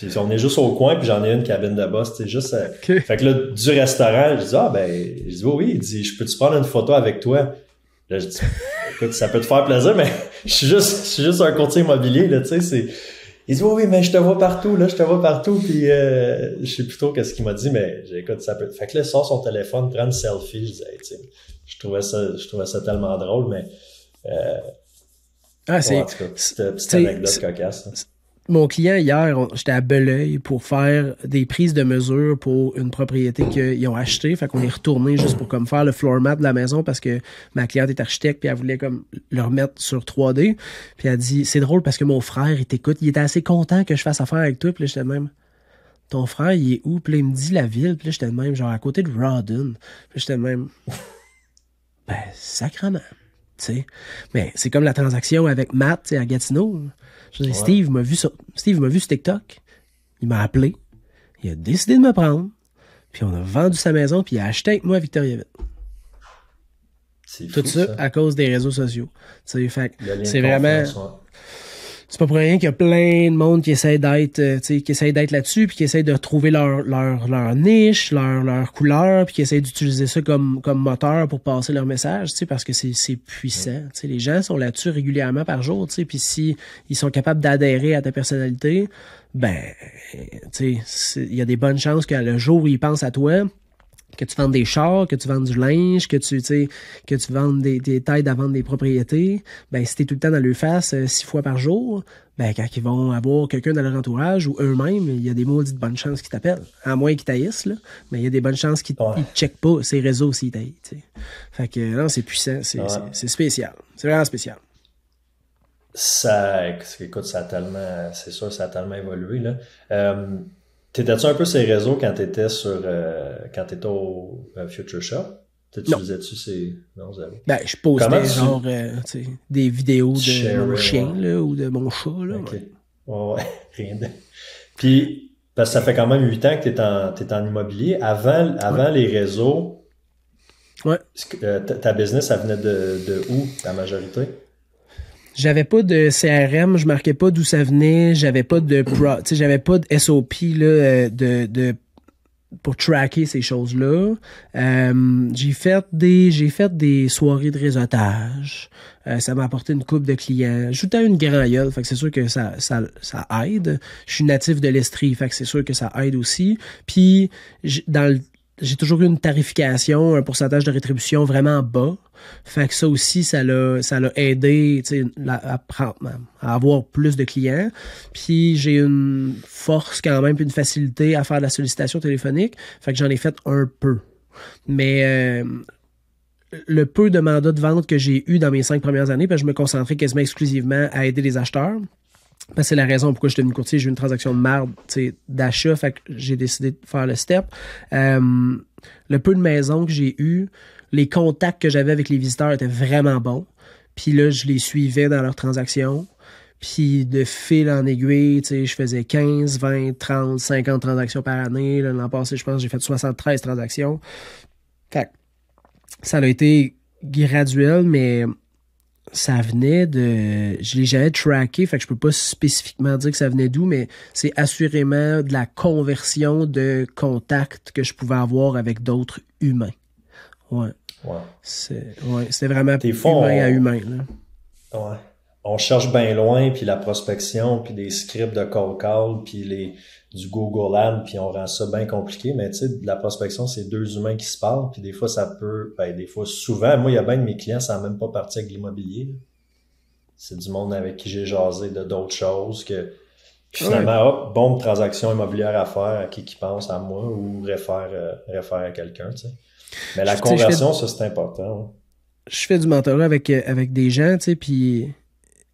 Puis on est juste au coin, puis j'en ai une cabine de boss, tu sais, juste... Okay. Fait que là, du restaurant, je dis, oui, il dit, je peux-tu prendre une photo avec toi? Là, je dis, écoute, ça peut te faire plaisir, mais je suis juste un courtier immobilier, là, tu sais, il dit, oui, mais je te vois partout, puis je sais plus trop qu'est-ce qu'il m'a dit, mais écoute, ça peut... Fait que là, il sort son téléphone, prend une selfie, je dis, hey, tu sais, je trouvais ça tellement drôle, mais... en tout cas, petite anecdote cocasse. Mon client, hier, j'étais à Belœil pour faire des prises de mesure pour une propriété qu'ils ont achetée. Fait qu'on est retourné juste pour comme faire le floor mat de la maison parce que ma cliente est architecte puis elle voulait comme le remettre sur 3D. Puis elle dit, c'est drôle parce que mon frère, il t'écoute. Il était assez content que je fasse affaire avec toi. Puis là, j'étais de même, ton frère, il est où? Puis là, il me dit la ville. Puis là, j'étais de même, genre à côté de Rawdon. Puis j'étais de même, ben, sacrement. T'sais. Mais c'est comme la transaction avec Matt à Gatineau. Je dis, Steve m'a vu sur TikTok. Il m'a appelé. Il a décidé de me prendre. Puis on a vendu sa maison. Puis il a acheté avec moi à Victoriaville. C'est fou, tout ça à cause des réseaux sociaux. Fait, c'est vraiment... C'est pas pour rien qu'il y a plein de monde qui essaie d'être là-dessus, puis qui essaie de trouver leur niche, leur couleur, puis qui essaie d'utiliser ça comme moteur pour passer leur message, parce que c'est puissant. Les gens sont là-dessus régulièrement par jour, puis si ils sont capables d'adhérer à ta personnalité, ben, il y a des bonnes chances que le jour où ils pensent à toi, que tu vendes des chars, que tu vendes du linge, que tu vendes des tailles à vendre des propriétés, ben si t'es tout le temps dans leur face 6 fois par jour, ben quand ils vont avoir quelqu'un dans leur entourage ou eux-mêmes, il y a des maudites bonnes chances qu'ils t'appellent. À moins qu'ils taillissent, là, mais il y a des bonnes chances qu'ils ne checkent pas ces réseaux s'ils taillent. Fait que non, c'est puissant, c'est spécial. C'est vraiment spécial. Écoute, c'est sûr, ça a tellement évolué, là. T'étais-tu un peu ces réseaux quand t'étais au Future Shop? Tu faisais-tu ces... Non, zéro. Ben, je postais des vidéos de mon chien, là, ou de mon chat, là. OK. Ouais, rien de... Puis, parce que ça fait quand même 8 ans que t'es en immobilier. Avant les réseaux, ta business, ça venait de où, la majorité? J'avais pas de CRM, je marquais pas d'où ça venait, j'avais pas de j'avais pas de SOP là pour tracker ces choses-là. J'ai fait des soirées de réseautage. Ça m'a apporté une couple de clients. J'étais à une grand gueule, fait que c'est sûr que ça aide. Je suis natif de l'Estrie, fait que c'est sûr que ça aide aussi. Puis j'ai toujours eu une tarification, un pourcentage de rétribution vraiment bas. Fait que ça aussi, ça l'a aidé à avoir plus de clients. Puis j'ai une force quand même, puis une facilité à faire de la sollicitation téléphonique. Fait que j'en ai fait un peu. Mais le peu de mandats de vente que j'ai eu dans mes 5 premières années, parce que je me concentrais quasiment exclusivement à aider les acheteurs. Parce que c'est la raison pourquoi je suis devenu courtier. J'ai eu une transaction de marde d'achat, fait que j'ai décidé de faire le step. Le peu de maisons que j'ai eu, les contacts que j'avais avec les visiteurs étaient vraiment bons. Puis là, je les suivais dans leurs transactions. Puis de fil en aiguille, je faisais 15, 20, 30, 50 transactions par année. Là, l'an passé, je pense que j'ai fait 73 transactions. Fait que ça a été graduel, mais... ça venait de... Je l'ai jamais tracké, fait que je peux pas spécifiquement dire que ça venait d'où, mais c'est assurément de la conversion de contacts que je pouvais avoir avec d'autres humains. Ouais. C'était vraiment humain à humain. Là. Ouais. On cherche bien loin, puis la prospection, puis des scripts de cold call, puis du Google Ads, puis on rend ça bien compliqué, mais tu sais, de la prospection, c'est 2 humains qui se parlent, puis des fois, souvent, moi, il y a bien de mes clients, ça n'a même pas parti avec l'immobilier. Là. C'est du monde avec qui j'ai jasé de d'autres choses, que puis finalement, bonne transaction immobilière à faire, à qui pense à moi, ou réfère à quelqu'un, tu sais. Mais la conversion, ça, c'est important. Ouais. Je fais du mentorat avec des gens, tu sais, puis...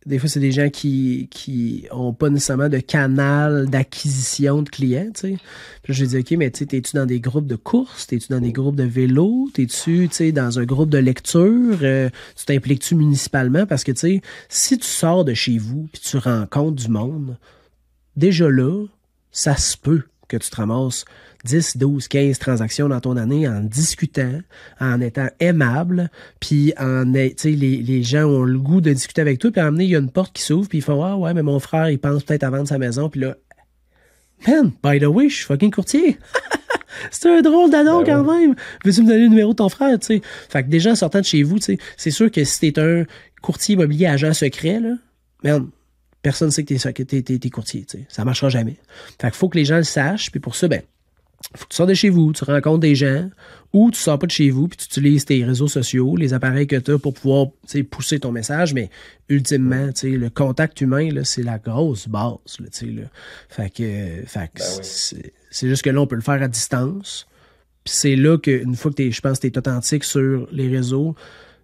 Des fois, c'est des gens qui ont pas nécessairement de canal d'acquisition de clients, tu sais. Puis je dis, OK, mais tu sais, t'es-tu dans des groupes de courses? T'es-tu dans des groupes de vélo? T'es-tu, tu sais, dans un groupe de lecture? Tu t'impliques-tu municipalement? Parce que, tu sais, si tu sors de chez vous puis tu rencontres du monde, déjà là, ça se peut que tu te ramasses 10, 12, 15 transactions dans ton année en discutant, en étant aimable, puis tu sais, les gens ont le goût de discuter avec toi, puis à un moment donné, il y a une porte qui s'ouvre, puis ils font « Ah ouais, mais mon frère, il pense peut-être à vendre sa maison », puis là, Man, by the way, je suis fucking courtier. C'est un drôle d'annonce quand même. Veux-tu me donner le numéro de ton frère, tu sais? Fait que déjà, en sortant de chez vous, tu sais, c'est sûr que si t'es un courtier immobilier agent secret, là, man, personne ne sait que t'es courtier, tu sais. Ça marchera jamais. Fait qu'il faut que les gens le sachent, puis pour ça, ben, faut que tu sors de chez vous, tu rencontres des gens, ou tu sors pas de chez vous, puis tu utilises tes réseaux sociaux, les appareils que tu as pour pouvoir pousser ton message, mais ultimement, le contact humain, là, c'est la grosse base. Là, là. Fait que c'est juste que là, on peut le faire à distance. Puis c'est là qu'une fois que je pense que tu es authentique sur les réseaux,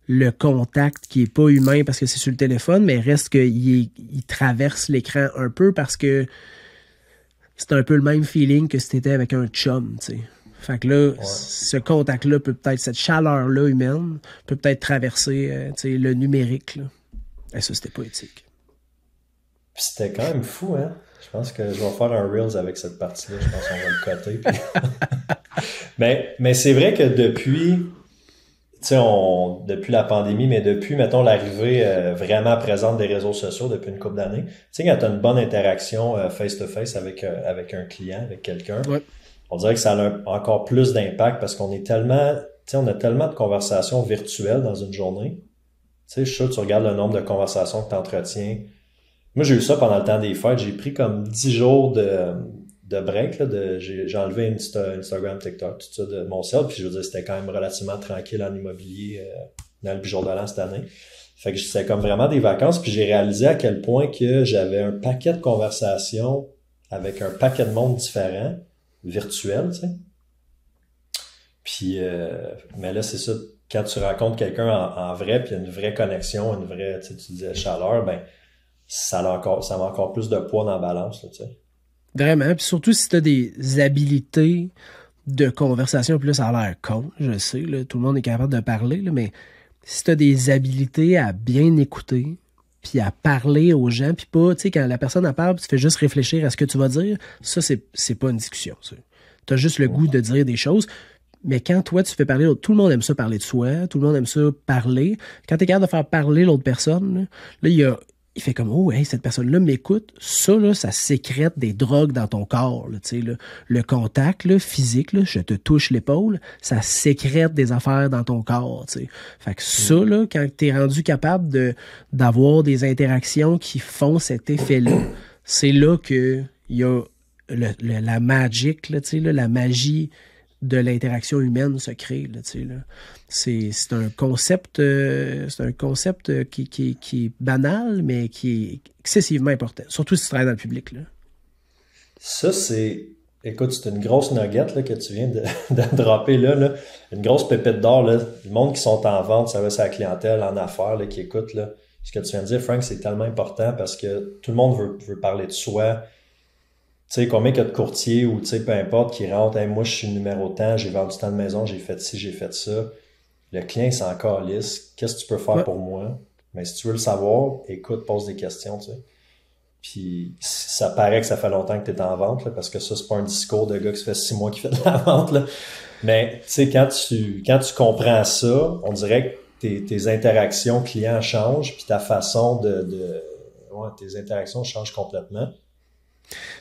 le contact qui est pas humain parce que c'est sur le téléphone, mais reste qu'il traverse l'écran un peu parce que c'est un peu le même feeling que si t'étais avec un chum, tu sais. Fait que là, ce contact-là cette chaleur-là humaine peut peut-être traverser, le numérique, là. Et ça, c'était pas éthique. Puis c'était quand même fou, hein? Je pense que je vais faire un Reels avec cette partie-là. Je pense qu'on va le coter. Puis... mais c'est vrai que depuis la pandémie, mais depuis, mettons, l'arrivée vraiment présente des réseaux sociaux depuis une couple d'années, tu sais, quand tu as une bonne interaction face-to-face avec un client, avec quelqu'un, on dirait que ça a encore plus d'impact parce qu'on est tellement, on a tellement de conversations virtuelles dans une journée. Tu sais, je suis sûr que tu regardes le nombre de conversations que tu entretiens. Moi, j'ai eu ça pendant le temps des fêtes. J'ai pris comme 10 jours de break, là, j'ai enlevé Instagram, TikTok, tout ça de mon cell, puis je veux dire, c'était quand même relativement tranquille en immobilier dans le Bijoux de l'An cette année. Fait que c'était comme vraiment des vacances, puis j'ai réalisé à quel point que j'avais un paquet de conversations avec un paquet de monde différent, virtuel, tu sais. Puis, mais là, c'est ça, quand tu rencontres quelqu'un en vrai, puis il y a une vraie connexion, une vraie, tu disais chaleur, ben ça met encore plus de poids dans la balance, là, tu sais. Vraiment, puis surtout si tu as des habilités de conversation, puis là, ça a l'air con, je sais, là, tout le monde est capable de parler, là, mais si tu as des habilités à bien écouter, puis à parler aux gens, puis pas, tu sais, quand la personne en parle, tu fais juste réfléchir à ce que tu vas dire, ça, c'est pas une discussion, ça. Tu as juste le goût de dire des choses, mais quand toi, tu fais parler l'autre, tout le monde aime ça parler de soi, tout le monde aime ça parler. Quand tu es capable de faire parler l'autre personne, là, il fait comme, oh, hey, cette personne-là m'écoute. Ça, là, ça sécrète des drogues dans ton corps, là, tu sais, là. Le contact, là, physique, là, je te touche l'épaule, ça sécrète des affaires dans ton corps, tu sais. Fait que ça, là, quand t'es rendu capable d'avoir des interactions qui font cet effet-là, c'est là que il y a la magic, là, tu sais, là, la magie de l'interaction humaine se crée, là, tu sais, là. C'est un concept qui est banal, mais qui est excessivement important. Surtout si tu travailles dans le public, là. Ça, écoute, c'est une grosse nugget là, que tu viens de dropper là. Une grosse pépite d'or, là. Le monde qui sont en vente, ça va c'est la clientèle, en affaires, là, qui écoute, là. Ce que tu viens de dire, Frank, c'est tellement important parce que tout le monde veut parler de soi. Tu sais, combien qu'il y a de courtiers ou, tu sais, peu importe, qui rentrent, hey, moi, je suis numéro tant, j'ai vendu tant de maisons, j'ai fait ci, j'ai fait ça. Le client, il s'en calisse. Qu'est-ce que tu peux faire pour moi? Mais si tu veux le savoir, écoute, pose des questions, tu sais. Puis, ça paraît que ça fait longtemps que tu es en vente, là, parce que ça, c'est pas un discours de gars qui se fait 6 mois qu'il fait de la vente, là. Mais, tu sais, quand tu comprends ça, on dirait que tes interactions clients changent, puis ta façon tes interactions changent complètement.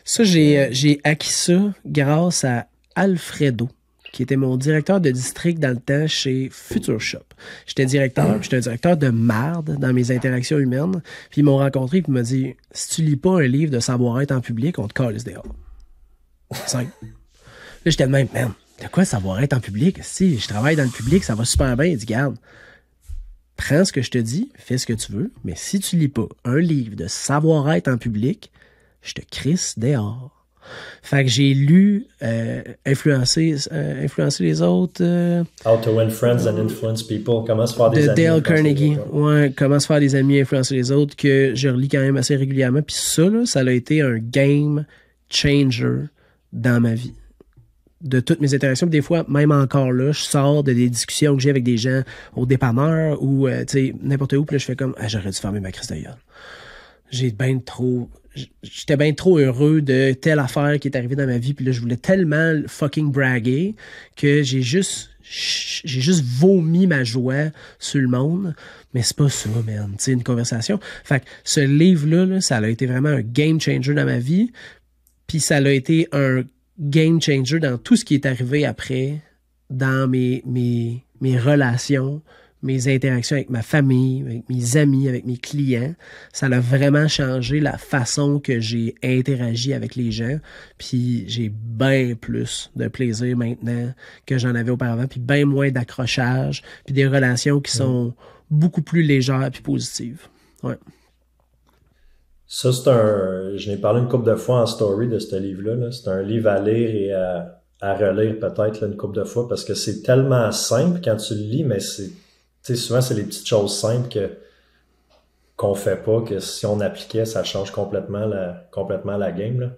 Ça, j'ai acquis ça grâce à Alfredo, qui était mon directeur de district dans le temps chez Future Shop. J'étais un directeur de marde dans mes interactions humaines. Puis ils m'ont rencontré et ils m'ont dit, si tu lis pas un livre de savoir-être en public, on te calisse dehors. 5. Là, j'étais de même, man, de quoi savoir-être en public? Si je travaille dans le public, ça va super bien. Il dit, garde, prends ce que je te dis, fais ce que tu veux, mais si tu lis pas un livre de savoir-être en public, je te crisse dehors. Fait que j'ai lu influencer les autres. How to win friends and influence people. Comment se faire des amis. De Dale Carnegie. Ouais, comment se faire des amis, influencer les autres, que je relis quand même assez régulièrement. Puis ça, là, ça a été un game changer dans ma vie. De toutes mes interactions. Puis des fois, même encore là, je sors de des discussions que j'ai avec des gens au dépanneur ou tu sais, n'importe où. Puis là, je fais comme, j'aurais dû fermer ma crise de gueule. J'étais bien trop heureux de telle affaire qui est arrivée dans ma vie, puis là, je voulais tellement fucking braguer que j'ai juste vomi ma joie sur le monde. Mais c'est pas ça, man. Tu sais, une conversation. Fait que ce livre-là, là, ça a été vraiment un game changer dans ma vie. Puis ça a été un game changer dans tout ce qui est arrivé après, dans mes relations, mes interactions avec ma famille, avec mes amis, avec mes clients. Ça a vraiment changé la façon que j'ai interagi avec les gens. Puis j'ai bien plus de plaisir maintenant que j'en avais auparavant, puis bien moins d'accrochage, puis des relations qui sont beaucoup plus légères puis positives. Ouais. Ça, je n'ai parlé une couple de fois en story de ce livre-là. Là. C'est un livre à lire et à relire peut-être là, une couple de fois parce que c'est tellement simple quand tu le lis, mais souvent c'est les petites choses simples qu'on fait pas, que si on appliquait, ça change complètement la game. Là.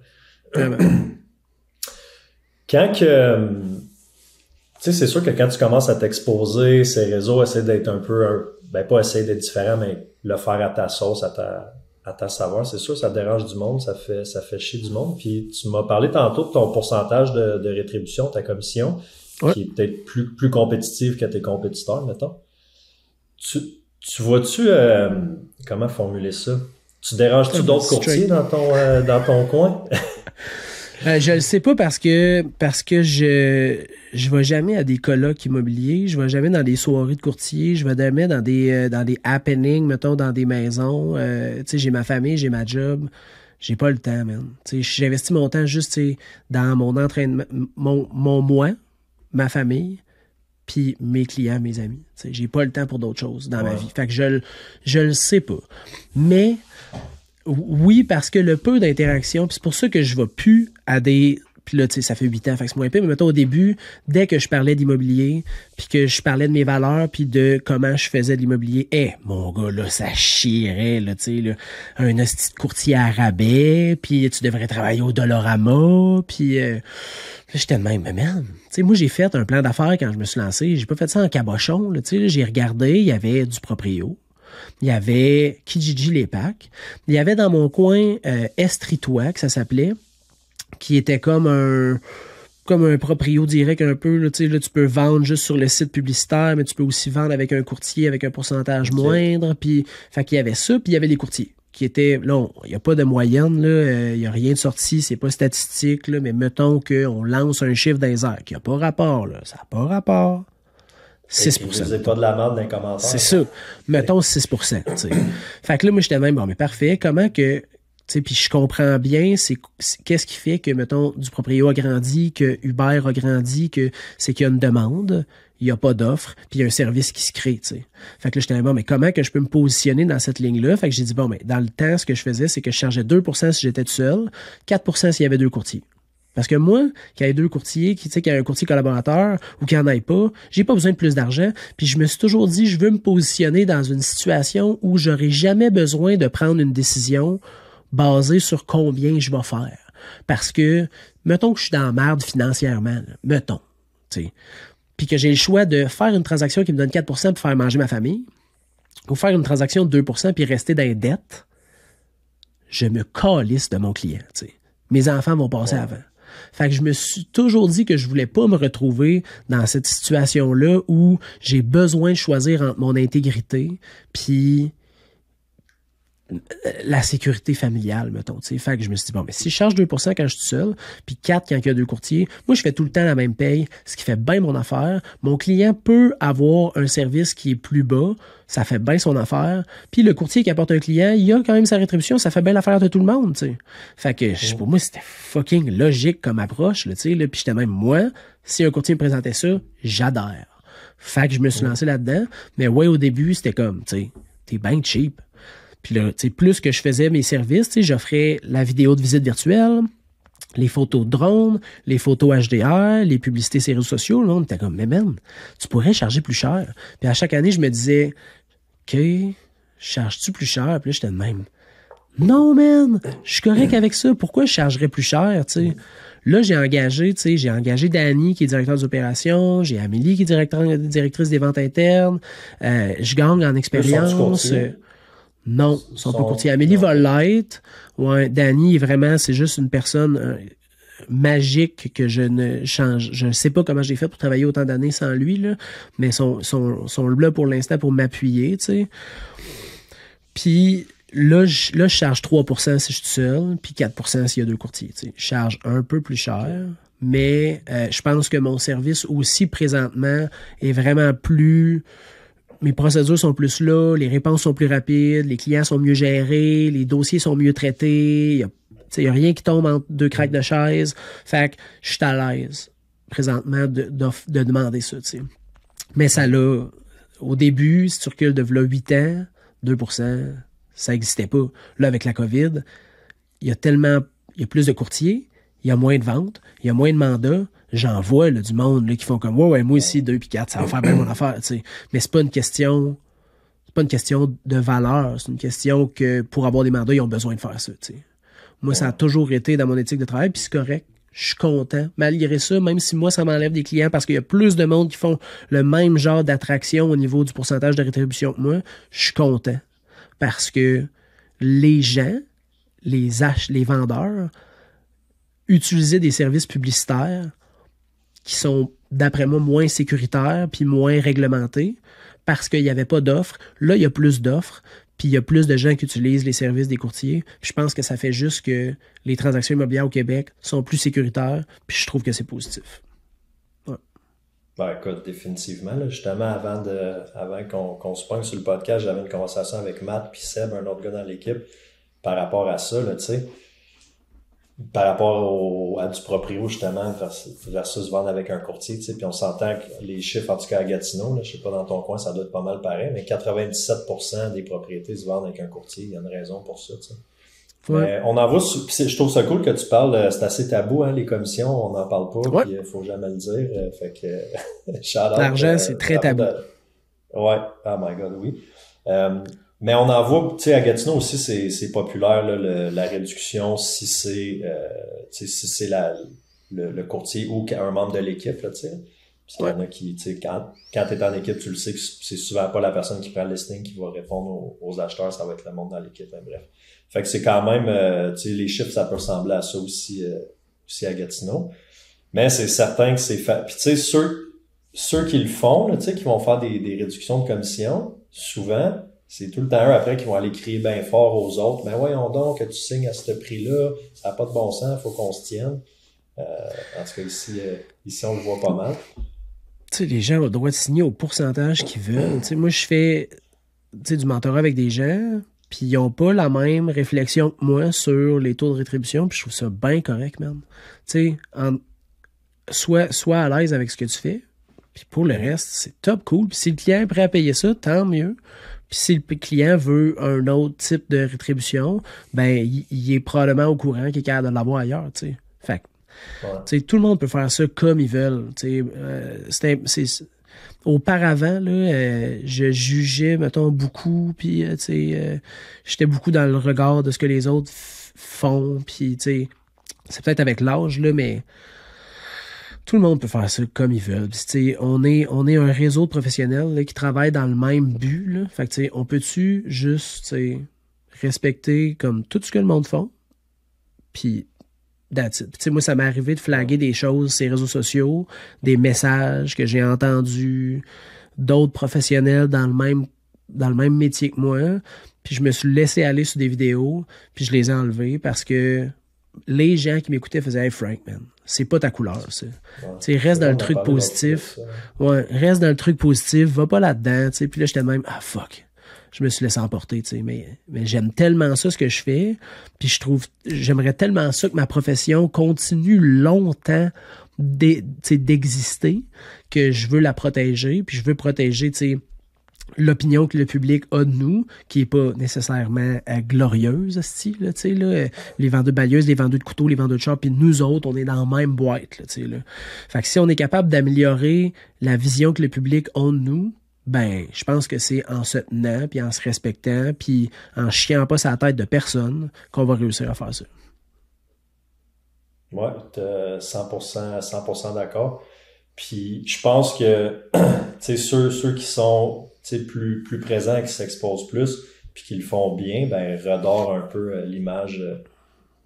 C'est sûr que quand tu commences à t'exposer, ces réseaux essaient d'être un peu, pas essayer d'être différent, mais le faire à ta sauce, à ta saveur. C'est sûr, ça dérange du monde, ça fait chier du monde. Puis tu m'as parlé tantôt de ton pourcentage de rétribution, ta commission, qui est peut-être plus compétitive que tes compétiteurs, mettons. Tu vois-tu, comment formuler ça? Tu déranges-tu d'autres courtiers dans ton coin? Je le sais pas parce que je vais jamais à des colloques immobiliers, je vais jamais dans des soirées de courtiers, je vais jamais dans des happenings, mettons, dans des maisons. J'ai ma famille, j'ai ma job. J'ai pas le temps, man. J'investis mon temps juste dans mon entraînement, mon moi, ma famille, puis mes clients, mes amis. J'ai pas le temps pour d'autres choses dans ma vie. Fait que je le sais pas. Mais oui, parce que le peu d'interaction, puis c'est pour ça que je vais plus à des... Puis là, tu sais, ça fait 8 ans, fait que c'est moins pire, mais mettons au début, dès que je parlais d'immobilier, puis que je parlais de mes valeurs, puis de comment je faisais de l'immobilier, mon gars, là, ça chierait, là, tu sais, là, un hostie de courtier à rabais, puis tu devrais travailler au Dollarama, puis j'étais de même, mais man, tu sais, moi, j'ai fait un plan d'affaires quand je me suis lancé, j'ai pas fait ça en cabochon, là, tu sais, j'ai regardé, il y avait du proprio. Il y avait Kijiji Les Packs. Il y avait dans mon coin Estritois, que ça s'appelait, qui était comme un proprio direct un peu. Là, tu peux vendre juste sur le site publicitaire, mais tu peux aussi vendre avec un courtier avec un pourcentage moindre. Puis, fait qu'il y avait ça, puis il y avait les courtiers qui étaient... Là, il n'y a pas de moyenne, là, il n'y a rien de sorti, c'est pas statistique, là, mais mettons qu'on lance un chiffre dans les airs qui n'a pas rapport, là, ça n'a pas rapport. 6%. C'est pas de la merde dans les commentaires. C'est ça. Mettons 6%. T'sais. Fait que là, moi, j'étais même, bon, mais parfait. Comment que, tu sais, puis je comprends bien, qu'est-ce qui fait que, mettons, du proprio a grandi, que Uber a grandi, que c'est qu'il y a une demande, il n'y a pas d'offre, puis il y a un service qui se crée, tu sais. Fait que là, j'étais bon, mais comment que je peux me positionner dans cette ligne-là? Fait que j'ai dit, bon, mais dans le temps, ce que je faisais, c'est que je chargeais 2% si j'étais tout seul, 4% s'il y avait 2 courtiers. Parce que moi, qu'il y ait 2 courtiers, qu'il y ait un courtier collaborateur ou qu'il n'y en ait pas, j'ai pas besoin de plus d'argent. Puis je me suis toujours dit, je veux me positionner dans une situation où j'aurai jamais besoin de prendre une décision basée sur combien je vais faire. Parce que, mettons que je suis dans la merde financièrement, là, mettons, tu sais, puis que j'ai le choix de faire une transaction qui me donne 4% pour faire manger ma famille, ou faire une transaction de 2% puis rester dans les dettes, je me calisse de mon client, tu sais. Mes enfants vont passer avant. Fait que je me suis toujours dit que je voulais pas me retrouver dans cette situation-là où j'ai besoin de choisir entre mon intégrité puis la sécurité familiale, mettons. T'sais. Fait que je me suis dit, bon, mais si je charge 2% quand je suis seul, puis 4% quand il y a 2 courtiers, moi, je fais tout le temps la même paye, ce qui fait bien mon affaire. Mon client peut avoir un service qui est plus bas, ça fait bien son affaire. Puis le courtier qui apporte un client, il a quand même sa rétribution, ça fait bien l'affaire de tout le monde, tu sais. Fait que pour moi, c'était fucking logique comme approche, là, tu sais. Puis j'étais même, moi, si un courtier me présentait ça, j'adhère. Fait que je me suis lancé là-dedans. Mais ouais, au début, c'était comme, tu sais, t'es bien cheap. Puis là, tu sais, plus que je faisais mes services, tu sais, j'offrais la vidéo de visite virtuelle, les photos de drone, les photos HDR, les publicités sur les réseaux sociaux. Là, on était comme, mais man, tu pourrais charger plus cher. Puis à chaque année, je me disais, OK, charges-tu plus cher? Puis là, j'étais de même. Non, man, je suis correct avec ça. Pourquoi je chargerais plus cher, tu sais? Là, j'ai engagé Dani, qui est directeur des opérations, j'ai Amélie, qui est directrice des ventes internes, je gagne en expérience. Non, ils sont pas courtiers. Amélie va l'être. Ouais, Dani est vraiment, c'est juste une personne magique que je ne sais pas comment j'ai fait pour travailler autant d'années sans lui, là, mais sont là pour l'instant pour m'appuyer, tu sais. Puis je charge 3% si je suis seul, puis 4% s'il y a 2 courtiers. Tu sais. Je charge un peu plus cher, mais je pense que mon service aussi présentement est vraiment plus... Mes procédures sont plus là, les réponses sont plus rapides, les clients sont mieux gérés, les dossiers sont mieux traités, il n'y a rien qui tombe entre deux craques de chaise. Fait que je suis à l'aise présentement de demander ça. T'sais. Mais ça l'a... Au début, si tu recules de là 8 ans, 2%, ça n'existait pas. Là, avec la COVID, il y a plus de courtiers, il y a moins de ventes, il y a moins de mandats. J'en vois là, du monde là, qui font comme ouais, moi aussi 2 puis 4, ça va faire bien mon affaire. T'sais. Mais c'est pas une question de valeur, c'est une question que pour avoir des mandats, ils ont besoin de faire ça. T'sais. Moi, ça a toujours été dans mon éthique de travail, puis c'est correct. Je suis content. Malgré ça, même si moi, ça m'enlève des clients parce qu'il y a plus de monde qui font le même genre d'attraction au niveau du pourcentage de rétribution que moi, je suis content. Parce que les gens, les vendeurs, utilisaient des services publicitaires qui sont, d'après moi, moins sécuritaires puis moins réglementés parce qu'il n'y avait pas d'offres. Là, il y a plus d'offres, puis il y a plus de gens qui utilisent les services des courtiers. Puis je pense que ça fait juste que les transactions immobilières au Québec sont plus sécuritaires, puis je trouve que c'est positif. Ouais. Ben écoute, définitivement. Là, justement, avant qu'on se pogne sur le podcast, j'avais une conversation avec Matt puis Seb, un autre gars dans l'équipe, par rapport à ça, là, tu sais. Par rapport à du proprio, justement, versus vendre avec un courtier, tu sais, puis on s'entend que les chiffres, en tout cas à Gatineau, là, je sais pas dans ton coin, ça doit être pas mal pareil, mais 97% des propriétés se vendent avec un courtier, il y a une raison pour ça, tu sais. Ouais. Mais on en voit, je trouve ça cool que tu parles, c'est assez tabou, hein, les commissions, on n'en parle pas, ouais. Puis faut jamais le dire, fait que, shout-out. L'argent, c'est très tabou. Ouais, oh my god, oui. Mais on en voit, tu sais, à Gatineau aussi, c'est populaire, là, la réduction si c'est le courtier ou un membre de l'équipe, là, tu sais. Puis il y en a qui, tu sais, quand t'es en équipe, tu le sais que c'est souvent pas la personne qui prend le listing qui va répondre aux acheteurs, ça va être le monde dans l'équipe, hein, bref. Fait que c'est quand même, tu sais, les chiffres, ça peut ressembler à ça aussi à Gatineau. Mais c'est certain que c'est fait. Puis tu sais, ceux qui le font, là, tu sais, qui vont faire des réductions de commission, souvent, c'est tout le temps eux après qui vont aller crier bien fort aux autres. Mais voyons donc que tu signes à ce prix-là, ça n'a pas de bon sens, il faut qu'on se tienne. En tout cas, ici, on le voit pas mal. Tu sais, les gens ont le droit de signer au pourcentage qu'ils veulent. Tu sais, moi, je fais du mentorat avec des gens, puis ils n'ont pas la même réflexion que moi sur les taux de rétribution, puis je trouve ça bien correct, man. Tu sais, sois à l'aise avec ce que tu fais, puis pour le reste, c'est top cool. Puis si le client est prêt à payer ça, tant mieux. Puis si le client veut un autre type de rétribution, ben il est probablement au courant qu'il est capable de l'avoir ailleurs, tu sais. Fait que, tu sais, tout le monde peut faire ça comme ils veulent, tu sais. Auparavant, là, je jugeais, mettons, beaucoup, puis, tu sais, j'étais beaucoup dans le regard de ce que les autres font, puis, tu sais, c'est peut-être avec l'âge, là, mais tout le monde peut faire ça comme ils veulent. Puis, on est un réseau de professionnels là, qui travaillent dans le même but. Là. Fait que, on peut-tu juste respecter comme tout ce que le monde fait? Puis, moi, ça m'est arrivé de flaguer des choses sur les réseaux sociaux, des messages que j'ai entendus d'autres professionnels dans le même métier que moi. Puis je me suis laissé aller sur des vidéos, puis je les ai enlevées parce que les gens qui m'écoutaient faisaient « Hey Frank, man, c'est pas ta couleur, ça. Ouais, reste dans le truc positif. Ouais, reste dans le truc positif, va pas là-dedans. » Puis là, j'étais même « Ah, fuck. » Je me suis laissé emporter, mais j'aime tellement ça, ce que je fais. Puis j'aimerais tellement ça que ma profession continue longtemps d'exister, que je veux la protéger. Puis je veux protéger, l'opinion que le public a de nous, qui est pas nécessairement glorieuse, les vendeurs de balayeuses, les vendeurs de couteaux, les vendeurs de chars, puis nous autres, on est dans la même boîte, là. Fait que si on est capable d'améliorer la vision que le public a de nous, ben, je pense que c'est en se tenant, puis en se respectant, puis en chiant pas sa tête de personne qu'on va réussir à faire ça. Ouais, 100% d'accord. Puis je pense que ceux qui sont plus présents, qui s'exposent plus, puis qui le font bien, ben redorent un peu l'image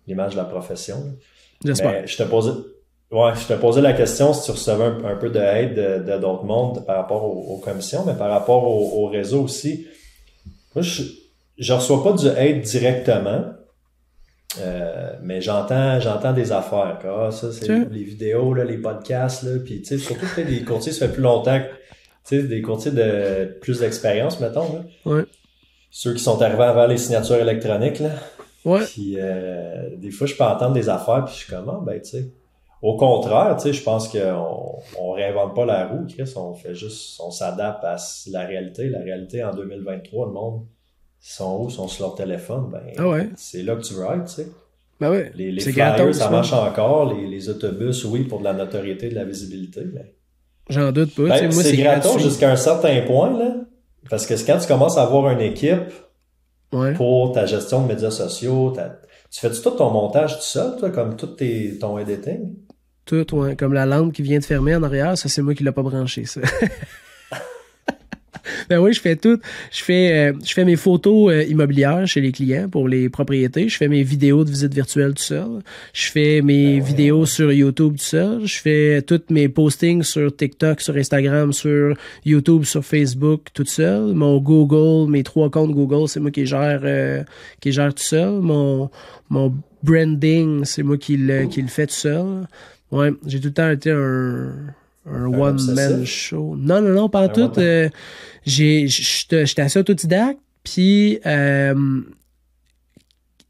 de la profession. J'espère. Mais je te posais la question si tu recevais un peu de aide de d'autres mondes par rapport aux commissions, mais par rapport au réseau aussi. Moi, je reçois pas du hate directement, mais j'entends des affaires. Ça, c'est les vidéos, là, les podcasts, là, puis tu sais, surtout peut-être des courtiers, ça fait plus longtemps que, tu sais, des courtiers de plus d'expérience, mettons, là. Ouais. Ceux qui sont arrivés avant les signatures électroniques, là. Ouais. Puis des fois, je peux entendre des affaires, puis je suis comme, ben, tu sais. Au contraire, tu sais, je pense qu'on réinvente pas la roue, Chris. On s'adapte à la réalité. La réalité, en 2023, le monde, ils sont où? Ils sont sur leur téléphone. Ben, c'est là que tu veux être, tu sais. Ben ouais. Les flyers, gratos, ça marche encore. Les autobus, oui, pour de la notoriété, de la visibilité, mais... J'en doute pas. Ben, moi, c'est gratos jusqu'à un certain point, là. Parce que quand tu commences à avoir une équipe pour ta gestion de médias sociaux, tu fais-tu tout ton montage tout seul, toi, comme tout ton editing? Tout, ouais. Comme la lampe qui vient de fermer en arrière, ça, c'est moi qui l'ai pas branché, ça. Ben oui, je fais tout. Je fais mes photos immobilières chez les clients pour les propriétés. Je fais mes vidéos de visite virtuelle tout seul. Je fais mes vidéos sur YouTube tout seul. Je fais tous mes postings sur TikTok, sur Instagram, sur YouTube, sur Facebook tout seul. Mon Google, mes 3 comptes Google, c'est moi qui gère tout seul. Mon branding, c'est moi qui le fais tout seul. Ouais, j'ai tout le temps été un one-man show. Non, pas en tout. J'étais assez autodidacte, puis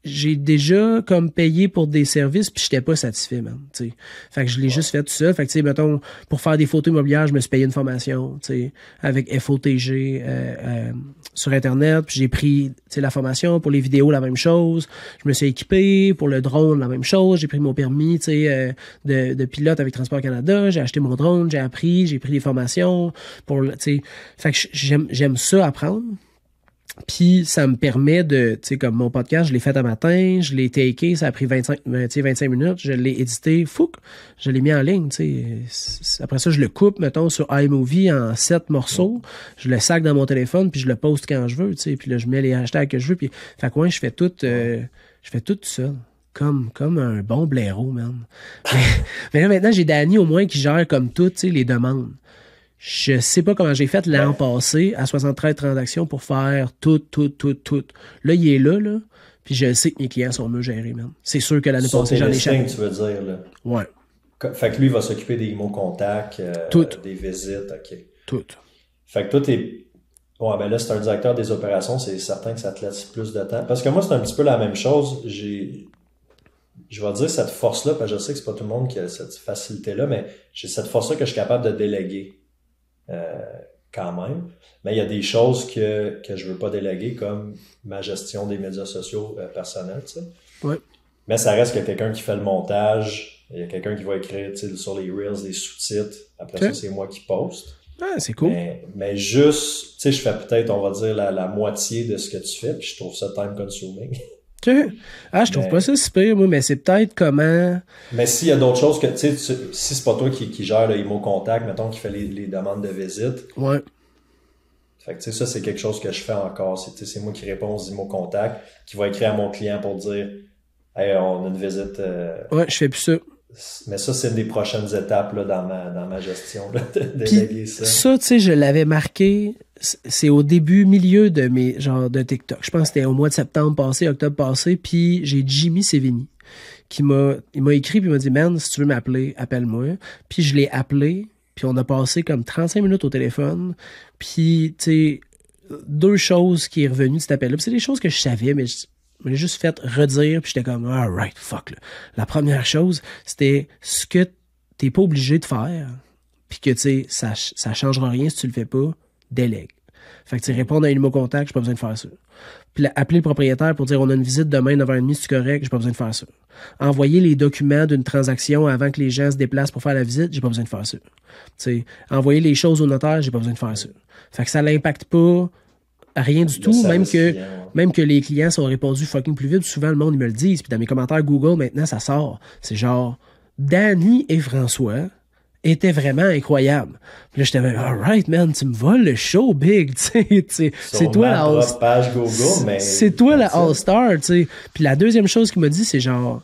j'ai déjà comme payé pour des services, puis j'étais pas satisfait, man, tu sais. Fait que je l'ai juste fait tout seul. Fait que, tu sais, mettons, pour faire des photos immobilières, je me suis payé une formation, tu sais, avec FOTG sur Internet, puis j'ai pris, tu sais, la formation. Pour les vidéos, la même chose. Je me suis équipé. Pour le drone, la même chose. J'ai pris mon permis, tu sais, de pilote avec Transport Canada. J'ai acheté mon drone, j'ai pris des formations pour, tu sais. Fait que j'aime ça apprendre. Puis ça me permet de, tu sais, comme mon podcast, je l'ai fait un matin, je l'ai také, ça a pris 25 minutes, je l'ai édité, je l'ai mis en ligne, tu sais. Après ça, je le coupe, mettons, sur iMovie en 7 morceaux, je le sac dans mon téléphone, puis je le poste quand je veux, tu sais, puis là, je mets les hashtags que je veux, puis, fait quoi, je fais tout seul. Comme un bon blaireau, man. Mais là, maintenant, j'ai Danny, au moins, qui gère comme tout, tu sais, les demandes. Je sais pas comment j'ai fait l'an passé à 73 transactions pour faire tout. Là, il est là, puis je sais que mes clients sont mieux gérés, man. C'est sûr que l'année passée, j'en ai échappé. Tu veux dire, là. Ouais. Fait que lui, il va s'occuper des mots contacts, des visites, OK. Tout. Fait que toi, bon, ben là, c'est un directeur des opérations, c'est certain que ça te laisse plus de temps. Parce que moi, c'est un petit peu la même chose. Je vais dire cette force-là, parce que je sais que c'est pas tout le monde qui a cette facilité-là, mais j'ai cette force-là que je suis capable de déléguer. Quand même, mais il y a des choses que je veux pas déléguer, comme ma gestion des médias sociaux personnels, tu sais. Ouais. Mais ça reste que quelqu'un qui fait le montage, il y a quelqu'un qui va écrire, tu sais, sur les Reels des sous-titres, après ça, c'est moi qui poste. Ah, c'est cool. Mais juste, tu sais, je fais peut-être, on va dire, la moitié de ce que tu fais, puis je trouve ça time-consuming. Okay. Ah, je trouve pas ça si pire, moi, mais c'est peut-être comment... Mais s'il y a d'autres choses que, tu sais, si c'est pas toi qui gère le IMO Contact, mettons, qui fait les demandes de visite. Ouais. Fait que, tu sais, ça, c'est quelque chose que je fais encore. C'est moi qui réponds aux IMO Contact, qui va écrire à mon client pour dire, hey, on a une visite. Ouais, je fais plus ça. Mais ça, c'est une des prochaines étapes, là, dans ma gestion, là, de déléguer ça. Ça, tu sais, je l'avais marqué... C'est au milieu de mes de TikTok. Je pense que c'était au mois de septembre passé, octobre passé, puis j'ai Jimmy Sévigny il m'a écrit puis il m'a dit, man, si tu veux m'appeler, appelle-moi. Puis je l'ai appelé, puis on a passé comme 35 minutes au téléphone. Puis tu sais, 2 choses qui est revenues de cet appel-là. Puis c'est des choses que je savais, mais je me l'ai juste fait redire, puis j'étais comme, alright, fuck là. La première chose, c'était ce que t'es pas obligé de faire, puis que tu sais, ça changera rien si tu le fais pas. Délègue. Fait que tu réponds à un mot contact, j'ai pas besoin de faire ça. Puis appeler le propriétaire pour dire on a une visite demain 9h30, c'est correct, j'ai pas besoin de faire ça. Envoyer les documents d'une transaction avant que les gens se déplacent pour faire la visite, j'ai pas besoin de faire ça. T'sais, envoyer les choses au notaire, j'ai pas besoin de faire ça. Fait que ça l'impacte pas à rien du tout, même que les clients sont répondus fucking plus vite. Souvent, le monde, ils me le disent. Puis dans mes commentaires Google, maintenant, ça sort. C'est genre, Danny et François était vraiment incroyable. Puis là, j'étais même, alright, man, tu me voles le show, big, tu sais. C'est toi la All-Star. C'est toi la All-Star, tu sais. Puis la deuxième chose qu'il m'a dit, c'est genre,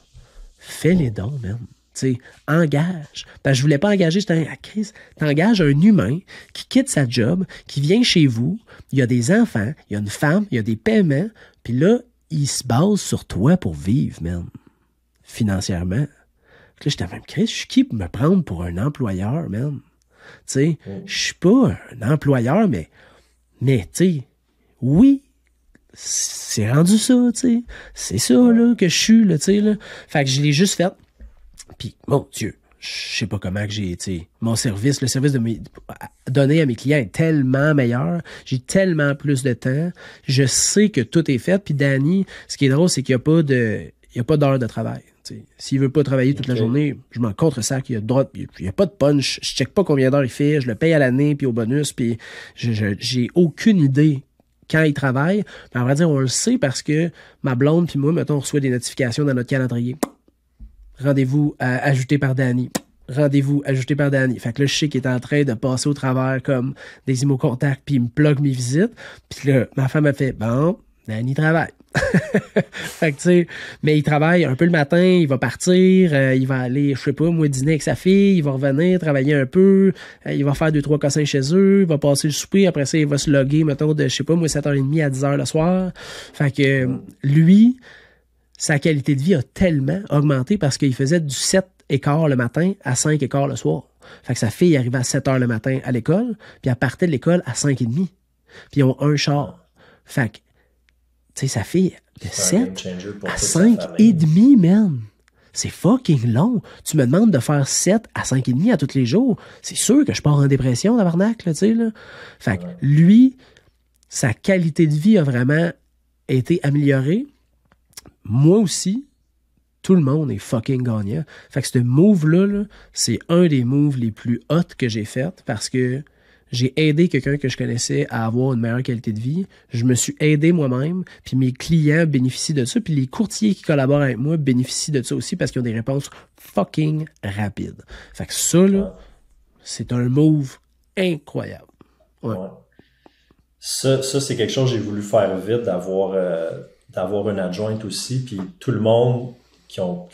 fais les dons, man. sais, engage. Parce que je voulais pas engager, j'étais à Chris. T'engages un humain qui quitte sa job, qui vient chez vous, il y a des enfants, il y a une femme, il y a des paiements, puis là, il se base sur toi pour vivre, man. Financièrement. Puis là, j'étais même, Chris, je suis qui pour me prendre pour un employeur, man? Tu sais, je suis pas un employeur, mais tu sais, oui, c'est rendu ça, tu sais. C'est ça, là, que je suis, là, tu sais, là. Fait que je l'ai juste fait. Puis, mon Dieu, je sais pas comment que j'ai, tu sais, mon service, le service donné à mes clients est tellement meilleur. J'ai tellement plus de temps. Je sais que tout est fait. Puis, Danny, ce qui est drôle, c'est qu'il n'y a pas d'heure de travail. T'sais. S'il veut pas travailler toute la journée, je m'en contre-sac. Il y a pas de punch. Je check pas combien d'heures il fait. Je le paye à l'année, puis au bonus. Puis, j'ai aucune idée quand il travaille. Mais à vrai dire, on le sait parce que ma blonde puis moi, mettons, on reçoit des notifications dans notre calendrier. Rendez-vous ajouté par Danny. Rendez-vous ajouté par Danny. Fait que là, je sais qu'il est en train de passer au travers comme des immo-contacts, puis il me plug mes visites. Puis là, ma femme a fait, bon, Danny travaille. Fait que tu sais, mais il travaille un peu le matin, il va partir, il va aller, je sais pas, moi, dîner avec sa fille, il va revenir, travailler un peu, il va faire 2-3 cossins chez eux, il va passer le souper, après ça, il va se loguer, mettons, de, je sais pas, moi, 7h30 à 10h le soir. Fait que lui, sa qualité de vie a tellement augmenté parce qu'il faisait du 7h15 le matin à 5h15 le soir. Fait que sa fille arrivait à 7h le matin à l'école, puis elle partait de l'école à 5h30. Puis ils ont un char. Fait que tu sais, sa fille, de 7 à 5h30, man. C'est fucking long. Tu me demandes de faire 7 à 5h30 à tous les jours. C'est sûr que je pars en dépression, tabarnak, là, tu sais, là. Fait que lui, sa qualité de vie a vraiment été améliorée. Moi aussi, tout le monde est fucking gagnant. Fait que ce move-là, là, c'est un des moves les plus hot que j'ai fait parce que j'ai aidé quelqu'un que je connaissais à avoir une meilleure qualité de vie. Je me suis aidé moi-même, puis mes clients bénéficient de ça, puis les courtiers qui collaborent avec moi bénéficient de ça aussi parce qu'ils ont des réponses fucking rapides. Fait que ça, là, c'est un move incroyable. Ouais. Ça, c'est quelque chose que j'ai voulu faire vite, d'avoir une adjointe aussi, puis tout le monde qui ont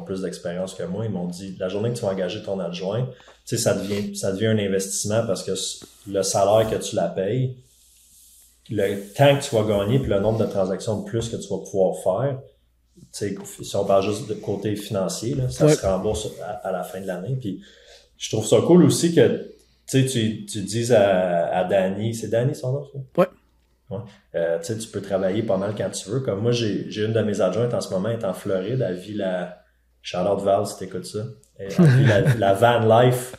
plus d'expérience que moi, ils m'ont dit, la journée que tu vas engager ton adjoint, tu sais, ça devient un investissement parce que le salaire que tu la payes, le temps que tu vas gagner puis le nombre de transactions de plus que tu vas pouvoir faire, tu sais, si on parle juste de côté financier, là, ça se rembourse à la fin de l'année. Puis je trouve ça cool aussi que tu dises à Danny, c'est Danny son nom, ça? Ouais. Ouais. Tu peux travailler pas mal quand tu veux. Comme moi, j'ai une de mes adjointes en ce moment, elle est en Floride, elle vit Charlotte Val, si t'écoutes ça. Elle vit la van life.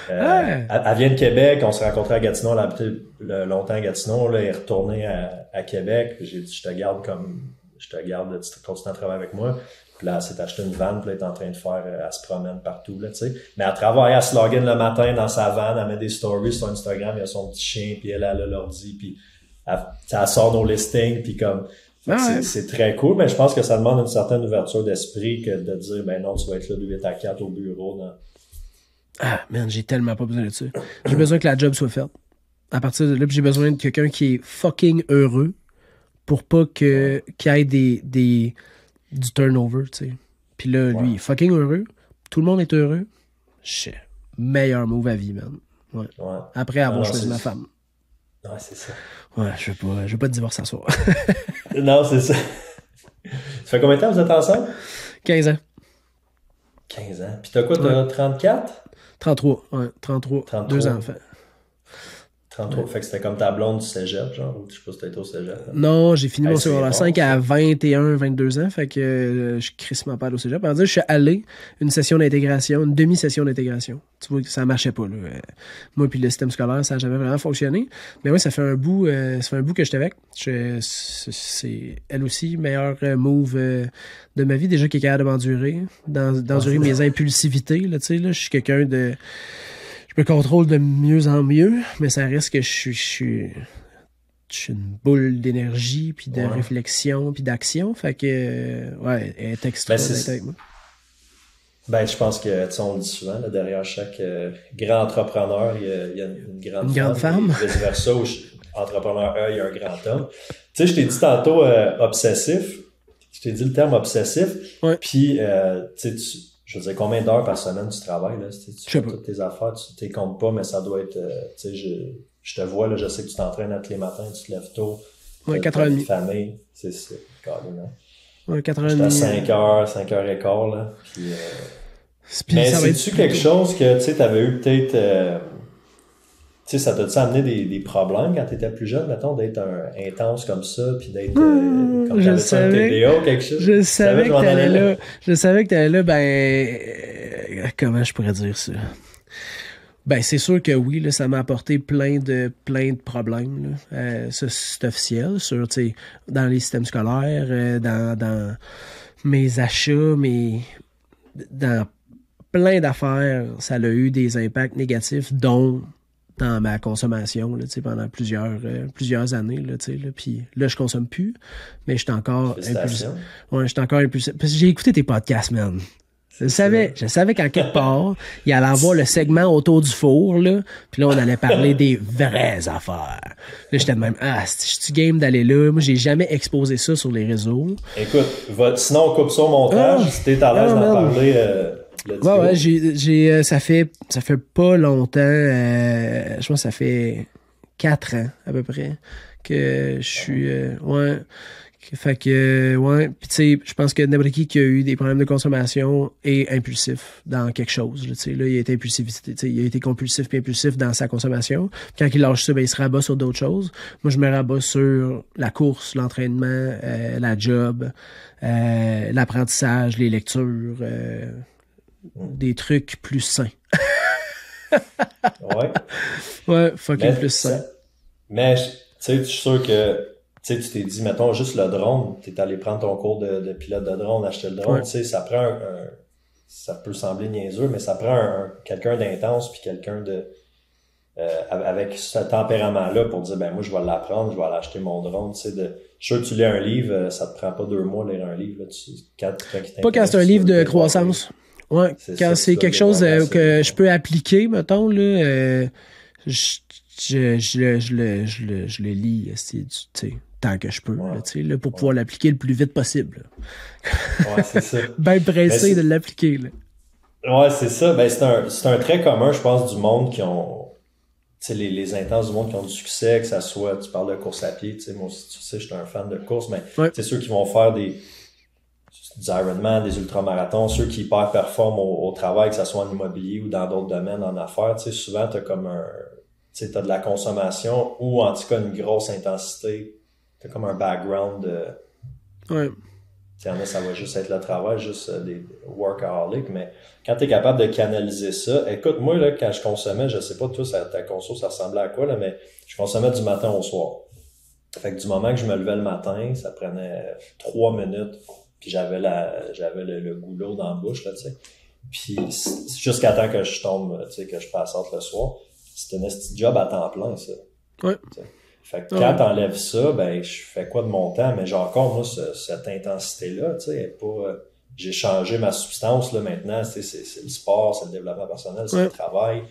Elle vient de Québec, on s'est rencontrés à Gatineau, elle a habité longtemps à Gatineau, là, elle est retournée à Québec. J'ai dit, je te garde, tu continues à travailler avec moi. Puis là, elle s'est acheté une van, puis là, elle est en train de faire, elle se promène partout, là, tu sais. Mais elle travaille, elle se login le matin dans sa van, elle met des stories sur Instagram, il y a son petit chien, puis elle a l'ordi, puis elle sort nos listings, puis comme, c'est très cool, mais je pense que ça demande une certaine ouverture d'esprit que de dire, ben non, tu vas être là de 8 à 4 au bureau. Ah, man, j'ai tellement pas besoin de ça. J'ai besoin que la job soit faite. À partir de là, j'ai besoin de quelqu'un qui est fucking heureux pour pas qu'il y ait du turnover, tu sais. Puis là, lui, il est fucking heureux. Tout le monde est heureux. Meilleur move à vie, man. Ouais. Après avoir choisi ma femme. Ouais, c'est ça. Ouais, je veux pas de divorce à soir. Non, c'est ça. Ça fait combien de temps vous êtes ensemble? 15 ans. 15 ans. Puis t'as quoi, t'as 34? 33, ouais, 33. 2 enfants. 33, fait que c'était comme ta blonde du cégep, genre, ou je sais pas si t'as été au cégep. Hein? Non, j'ai fini mon secondaire 5 à 21, 22 ans, fait que je crisse ma palle au cégep. En dire, je suis allé une session d'intégration, une demi-session d'intégration. Tu vois que ça marchait pas, là. Moi puis le système scolaire, ça n'a jamais vraiment fonctionné. Mais oui, ça fait un bout que j'étais avec. C'est elle aussi, meilleur move de ma vie, déjà qui est capable de m'endurer, d'endurer mes impulsivités, là, tu sais, là, je suis quelqu'un de... Je me contrôle de mieux en mieux, mais ça reste que je suis une boule d'énergie, puis de réflexion, puis d'action. Fait que, ouais, elle est extra avec moi. Ben, je pense que, tu sais, on le dit souvent, là, derrière chaque grand entrepreneur, il y a une grande femme. Et vice-versa, où entrepreneur A, il y a un grand homme. Tu sais, je t'ai dit tantôt obsessif. Je t'ai dit le terme obsessif. Ouais. Puis, tu sais, je veux dire, combien d'heures par semaine tu travailles, là? Tu fais toutes tes affaires, tu t'es comptes pas, mais ça doit être, tu sais, je te vois, là, je sais que tu t'entraînes tous les matins, tu te lèves tôt. Ouais, 4h30. Famille, c'est carrément. Ouais, 4h30. J'étais à 5h, 5h15, là. Puis, mais c'est-tu quelque chose que, tu sais, t'avais eu peut-être, tu sais, ça t'a-tu amené des problèmes quand t'étais plus jeune, mettons, d'être intense comme ça, puis d'être, comme t'avais un TDA ou quelque chose? Je savais que t'allais là. Je savais que t'allais là, ben, comment je pourrais dire ça? Ben, c'est sûr que oui, là, ça m'a apporté plein de problèmes, là. Ça, c'est officiel, dans les systèmes scolaires, dans mes achats, dans plein d'affaires, ça a eu des impacts négatifs, dont dans ma consommation, là, pendant plusieurs années, là, puis là, je consomme plus, mais je suis encore impulsif. Ouais, je suis encore impulsif. Parce que j'ai écouté tes podcasts, man. Je savais qu'en quelque part, il allait avoir le segment autour du four, là, puis là, on allait parler des vraies affaires. Là, j'étais de même, je suis game d'aller là. Moi, j'ai jamais exposé ça sur les réseaux. Écoute, sinon, on coupe ça au montage, si t'es à l'aise d'en parler, ouais, ça fait pas longtemps, je pense que ça fait 4 ans, à peu près, que je suis, fait que, puis tu sais, je pense que n'importe qui a eu des problèmes de consommation est impulsif dans quelque chose, tu sais, là, il a été il a été compulsif puis impulsif dans sa consommation. Quand il lâche ça, ben, il se rabat sur d'autres choses. Moi, je me rabats sur la course, l'entraînement, la job, l'apprentissage, les lectures, des trucs plus sains. Ouais, fucking plus sains. Mais, tu sais, je suis sûr que tu t'es dit, mettons, juste le drone, t'es allé prendre ton cours de pilote de drone, acheter le drone, tu sais, ça prend ça peut sembler niaiseux, mais ça prend quelqu'un d'intense puis quelqu'un avec ce tempérament-là pour dire, ben moi, je vais l'apprendre, je vais aller acheter mon drone, tu sais, je suis sûr que tu lis un livre, ça te prend pas 2 mois de lire un livre, là, pas quand c'est un livre de croissance. Ouais, quand c'est quelque chose que je peux appliquer, mettons, là, je le lis, tu sais, tant que je peux, là, pour pouvoir l'appliquer le plus vite possible. Ouais, c'est ça. Ben pressé de l'appliquer, là. Ouais, c'est ça. Ben, c'est un trait commun, je pense, du monde qui ont, tu sais, les intenses du monde qui ont du succès, que ça soit, tu parles de course à pied, tu sais, moi aussi, tu sais, je suis un fan de course, mais c'est ceux qui vont faire du Ironman, des ultramarathons, ceux qui hyper performent au travail, que ça soit en immobilier ou dans d'autres domaines, en affaires, tu sais, souvent, t'as comme tu sais, t'as de la consommation ou, en tout cas, une grosse intensité. T'as comme un background de... Ouais. Il y en a, ça va juste être le travail, juste des workaholics, mais quand tu es capable de canaliser ça, écoute, moi, là, quand je consommais, je sais pas, toi, ta conso, ça ressemblait à quoi, là, mais je consommais du matin au soir. Fait que du moment que je me levais le matin, ça prenait 3 minutes, puis j'avais le goulot dans la bouche, là, tu sais. Puis jusqu'à temps que je tombe, tu sais, que je passe entre le soir, c'est un petit job à temps plein, ça. Ouais. T'sais. Fait que quand t'enlèves ça, ben, je fais quoi de mon temps? Mais j'ai encore, moi, cette intensité-là, tu sais, j'ai changé ma substance, là, maintenant, c'est le sport, c'est le développement personnel, c'est le travail.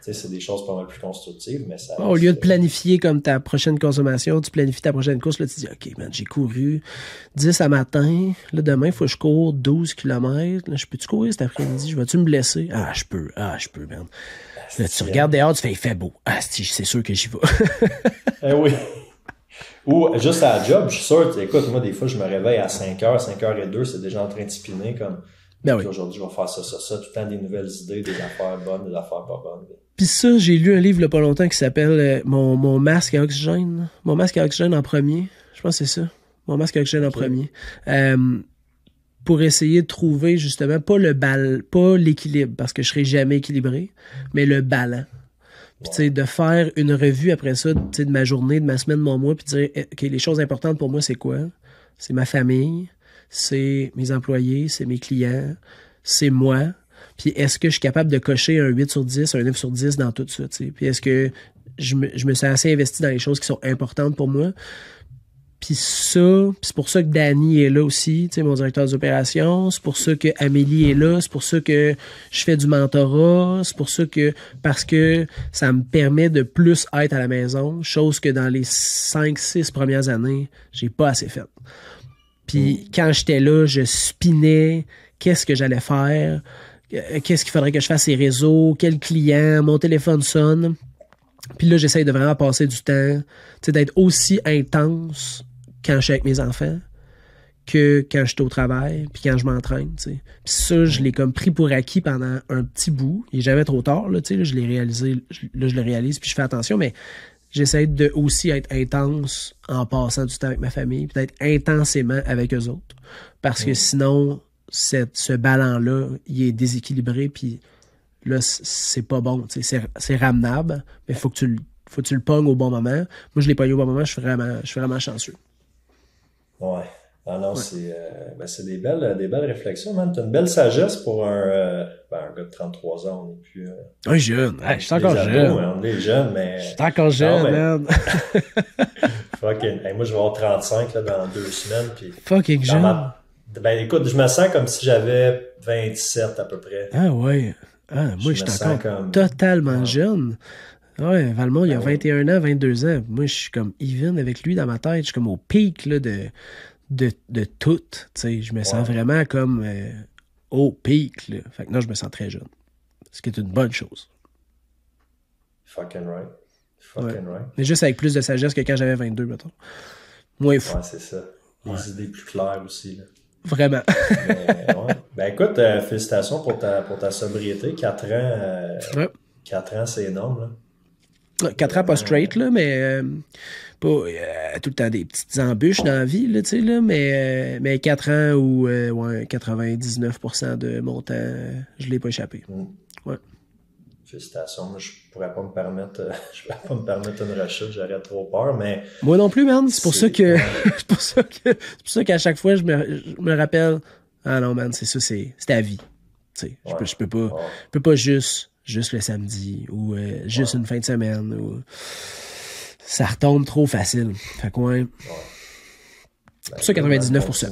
Tu sais, c'est des choses pas mal plus constructives, mais ça... Au lieu de planifier comme ta prochaine consommation, tu planifies ta prochaine course, là, tu dis, OK, man, j'ai couru 10 à matin, là, demain, il faut que je cours 12 km, là, je peux-tu courir cet après-midi? Je vais-tu me blesser? Je peux, man. Là, tu regardes dehors, tu fais, il fait beau. C'est sûr que j'y vais. Oui. Ou juste à la job, je suis sûr, écoute, moi, des fois, je me réveille à 5h, 5h02, c'est déjà en train de spinner comme, aujourd'hui, je vais faire ça, tout le temps des nouvelles idées, des affaires bonnes, des affaires pas bonnes. Puis ça, j'ai lu un livre il y a pas longtemps qui s'appelle mon masque à oxygène. Mon masque à oxygène en premier. Je pense que c'est ça. Mon masque à oxygène en premier. Pour essayer de trouver justement pas l'équilibre, parce que je serai jamais équilibré, mais le ballon. Puis tu sais, de faire une revue après ça, tu sais, de ma journée, de ma semaine, de mon mois, puis dire, OK, les choses importantes pour moi, c'est quoi? C'est ma famille, c'est mes employés, c'est mes clients, c'est moi. Puis est-ce que je suis capable de cocher un 8 sur 10, un 9 sur 10 dans tout ça, tu sais? Puis est-ce que je me suis assez investi dans les choses qui sont importantes pour moi? Puis ça, c'est pour ça que Danny est là aussi, tu sais, mon directeur des opérations. C'est pour ça que Amélie est là. C'est pour ça que je fais du mentorat. C'est pour ça parce que ça me permet de plus être à la maison, chose que dans les 5-6 premières années, j'ai pas assez fait. Puis quand j'étais là, je spinais qu'est-ce que j'allais faire, qu'est-ce qu'il faudrait que je fasse les réseaux, quel client, mon téléphone sonne. Puis là, j'essaye de vraiment passer du temps, tu sais, d'être aussi intense quand je suis avec mes enfants que quand je suis au travail, puis quand je m'entraîne, tu sais. Puis ça, je l'ai comme pris pour acquis pendant un petit bout. Il n'est jamais trop tard, là, tu sais, là, je l'ai réalisé, là, je le réalise, puis je fais attention, mais j'essaie de aussi être intense en passant du temps avec ma famille, puis d'être intensément avec eux autres. Parce que sinon, ce ballon-là, il est déséquilibré, puis là, c'est pas bon, tu sais, c'est ramenable, mais faut que tu le pognes au bon moment. Moi, je l'ai pogné au bon moment, je suis vraiment chanceux. Ouais. Ah non, c'est des belles réflexions, man. T'as une belle sagesse pour un gars de 33 ans. On n'est plus... Un jeune. Hey, je suis encore jeune. On est jeune, mais... Je suis encore jeune, man. Fucking... Hey, moi, je vais avoir 35 là, dans 2 semaines. Puis fucking jeune. Ben écoute, je me sens comme si j'avais 27 à peu près. Ah ouais. Ah, moi, je suis encore totalement jeune. Ouais, Valmont, il a 21 ans, 22 ans. Moi, je suis comme even avec lui dans ma tête. Je suis comme au pic là, de tout. T'sais, je me sens vraiment comme au pic. Là. Fait que là, je me sens très jeune. Ce qui est une bonne chose. Fucking right. Mais juste avec plus de sagesse que quand j'avais 22, mettons. Moins fou. Ouais, c'est ça. Les idées plus claires aussi. Là. Vraiment. Ben écoute, félicitations pour ta sobriété. 4 ans, 4 ans, c'est énorme. Là. 4 ans pas straight, là, mais pas tout le temps des petites embûches dans la vie, là, tu sais, là, mais 4 ans où 99% de mon temps, je l'ai pas échappé. Ouais. Félicitations. Moi, je pourrais pas me permettre une rechute, j'aurais trop peur, mais... Moi non plus, man. C'est pour ça qu'à chaque fois, je me rappelle, ah non, man, c'est ça, c'est ta vie. Tu sais, je peux pas juste le samedi ou juste une fin de semaine ou ça retombe trop facile. Fait que ouais. C'est pour ça 99%.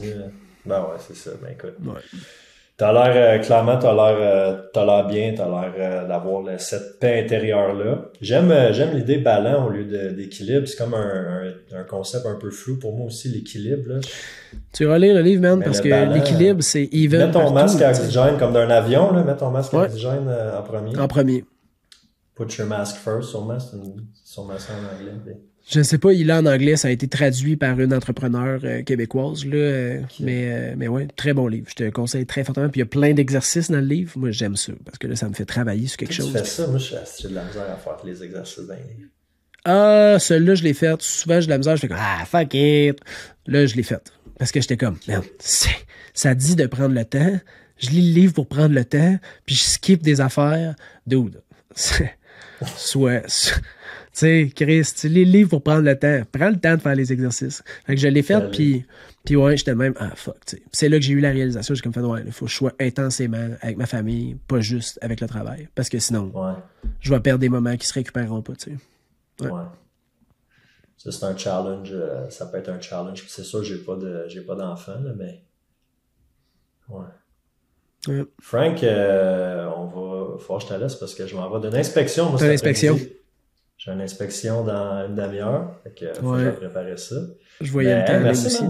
Ben ouais, c'est ça. Ben écoute. Ouais. Clairement, t'as l'air bien, t'as l'air d'avoir cette paix intérieure-là. J'aime l'idée ballon au lieu d'équilibre. C'est comme un concept un peu flou pour moi aussi, l'équilibre, là. Tu vas lire le livre, man, parce que l'équilibre, c'est even. Mets ton masque à oxygène comme d'un avion, là. Mets ton masque à oxygène en premier. En premier. Put your mask first, sûrement. C'est sûrement ça en anglais. Mais... Je ne sais pas, il est en anglais, ça a été traduit par une entrepreneur québécoise, là, mais ouais, très bon livre. Je te conseille très fortement. Puis il y a plein d'exercices dans le livre. Moi, j'aime ça, parce que là, ça me fait travailler sur quelque chose. Tu fais ça? Moi, j'ai de la misère à faire les exercices dans les livres. Ah, celui-là, je l'ai fait. Souvent, j'ai de la misère, je fais comme, fuck it. Là, je l'ai fait. Parce que j'étais comme, man, ça dit de prendre le temps. Je lis le livre pour prendre le temps, puis je skip des affaires. Dude, tu sais, Chris, tu lis le livre pour prendre le temps. Prends le temps de faire les exercices. Fait que je l'ai fait, puis ouais, j'étais même, fuck, tu sais. C'est là que j'ai eu la réalisation. J'ai comme fait, ouais, il faut que je sois intensément avec ma famille, pas juste avec le travail. Parce que sinon, je vais perdre des moments qui se récupéreront pas, tu sais. Ouais. Ça, c'est un challenge. Ça peut être un challenge. C'est sûr, j'ai pas d'enfant, là, mais... Ouais. Frank, faut que je te laisse parce que je m'en vais d'une inspection. Moi, t'as une inspection? J'ai une inspection dans une demi-heure. Fait que faut que je préparer ça. Je voyais le temps. Merci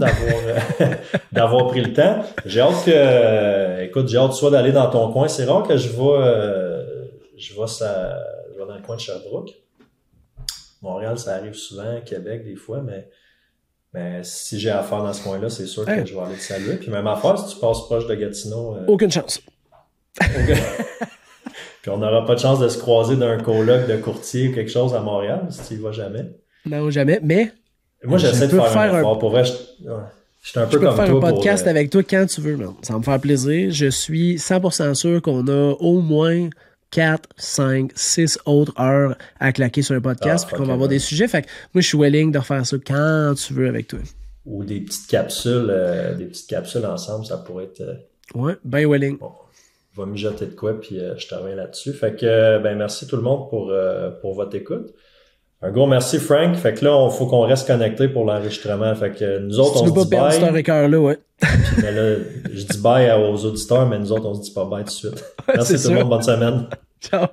d'avoir pris le temps. J'ai hâte soit d'aller dans ton coin. C'est rare que je vais dans le coin de Sherbrooke. Montréal, ça arrive souvent, Québec des fois, mais si j'ai affaire dans ce coin-là, c'est sûr que je vais aller te saluer. Puis même affaire, si tu passes proche de Gatineau... Aucune chance. Puis on n'aura pas de chance de se croiser d'un colloque de courtier ou quelque chose à Montréal, si tu y vas jamais. Non, jamais, mais... Moi, j'essaie de faire un effort. Pour vrai, je suis un peu comme toi. Je peux faire un podcast avec toi quand tu veux, man. Ça va me faire plaisir. Je suis 100% sûr qu'on a au moins 4, 5, 6 autres heures à claquer sur un podcast, puis qu'on va avoir des sujets. Fait que moi, je suis willing de refaire ça quand tu veux avec toi. Ou des petites capsules ensemble, ça pourrait être... Ouais, ben willing. Bon, je vais me jeter de quoi, puis je te reviens là-dessus. Fait que, merci tout le monde pour votre écoute. Un gros merci, Frank. Fait que là, il faut qu'on reste connecté pour l'enregistrement. Fait que nous autres, on se dit bye. Tu veux pas perdre ce heure-là, ouais. Mais là, je dis bye aux auditeurs, mais nous autres, on se dit pas bye tout de suite. Merci tout le monde. Bonne semaine. Ciao.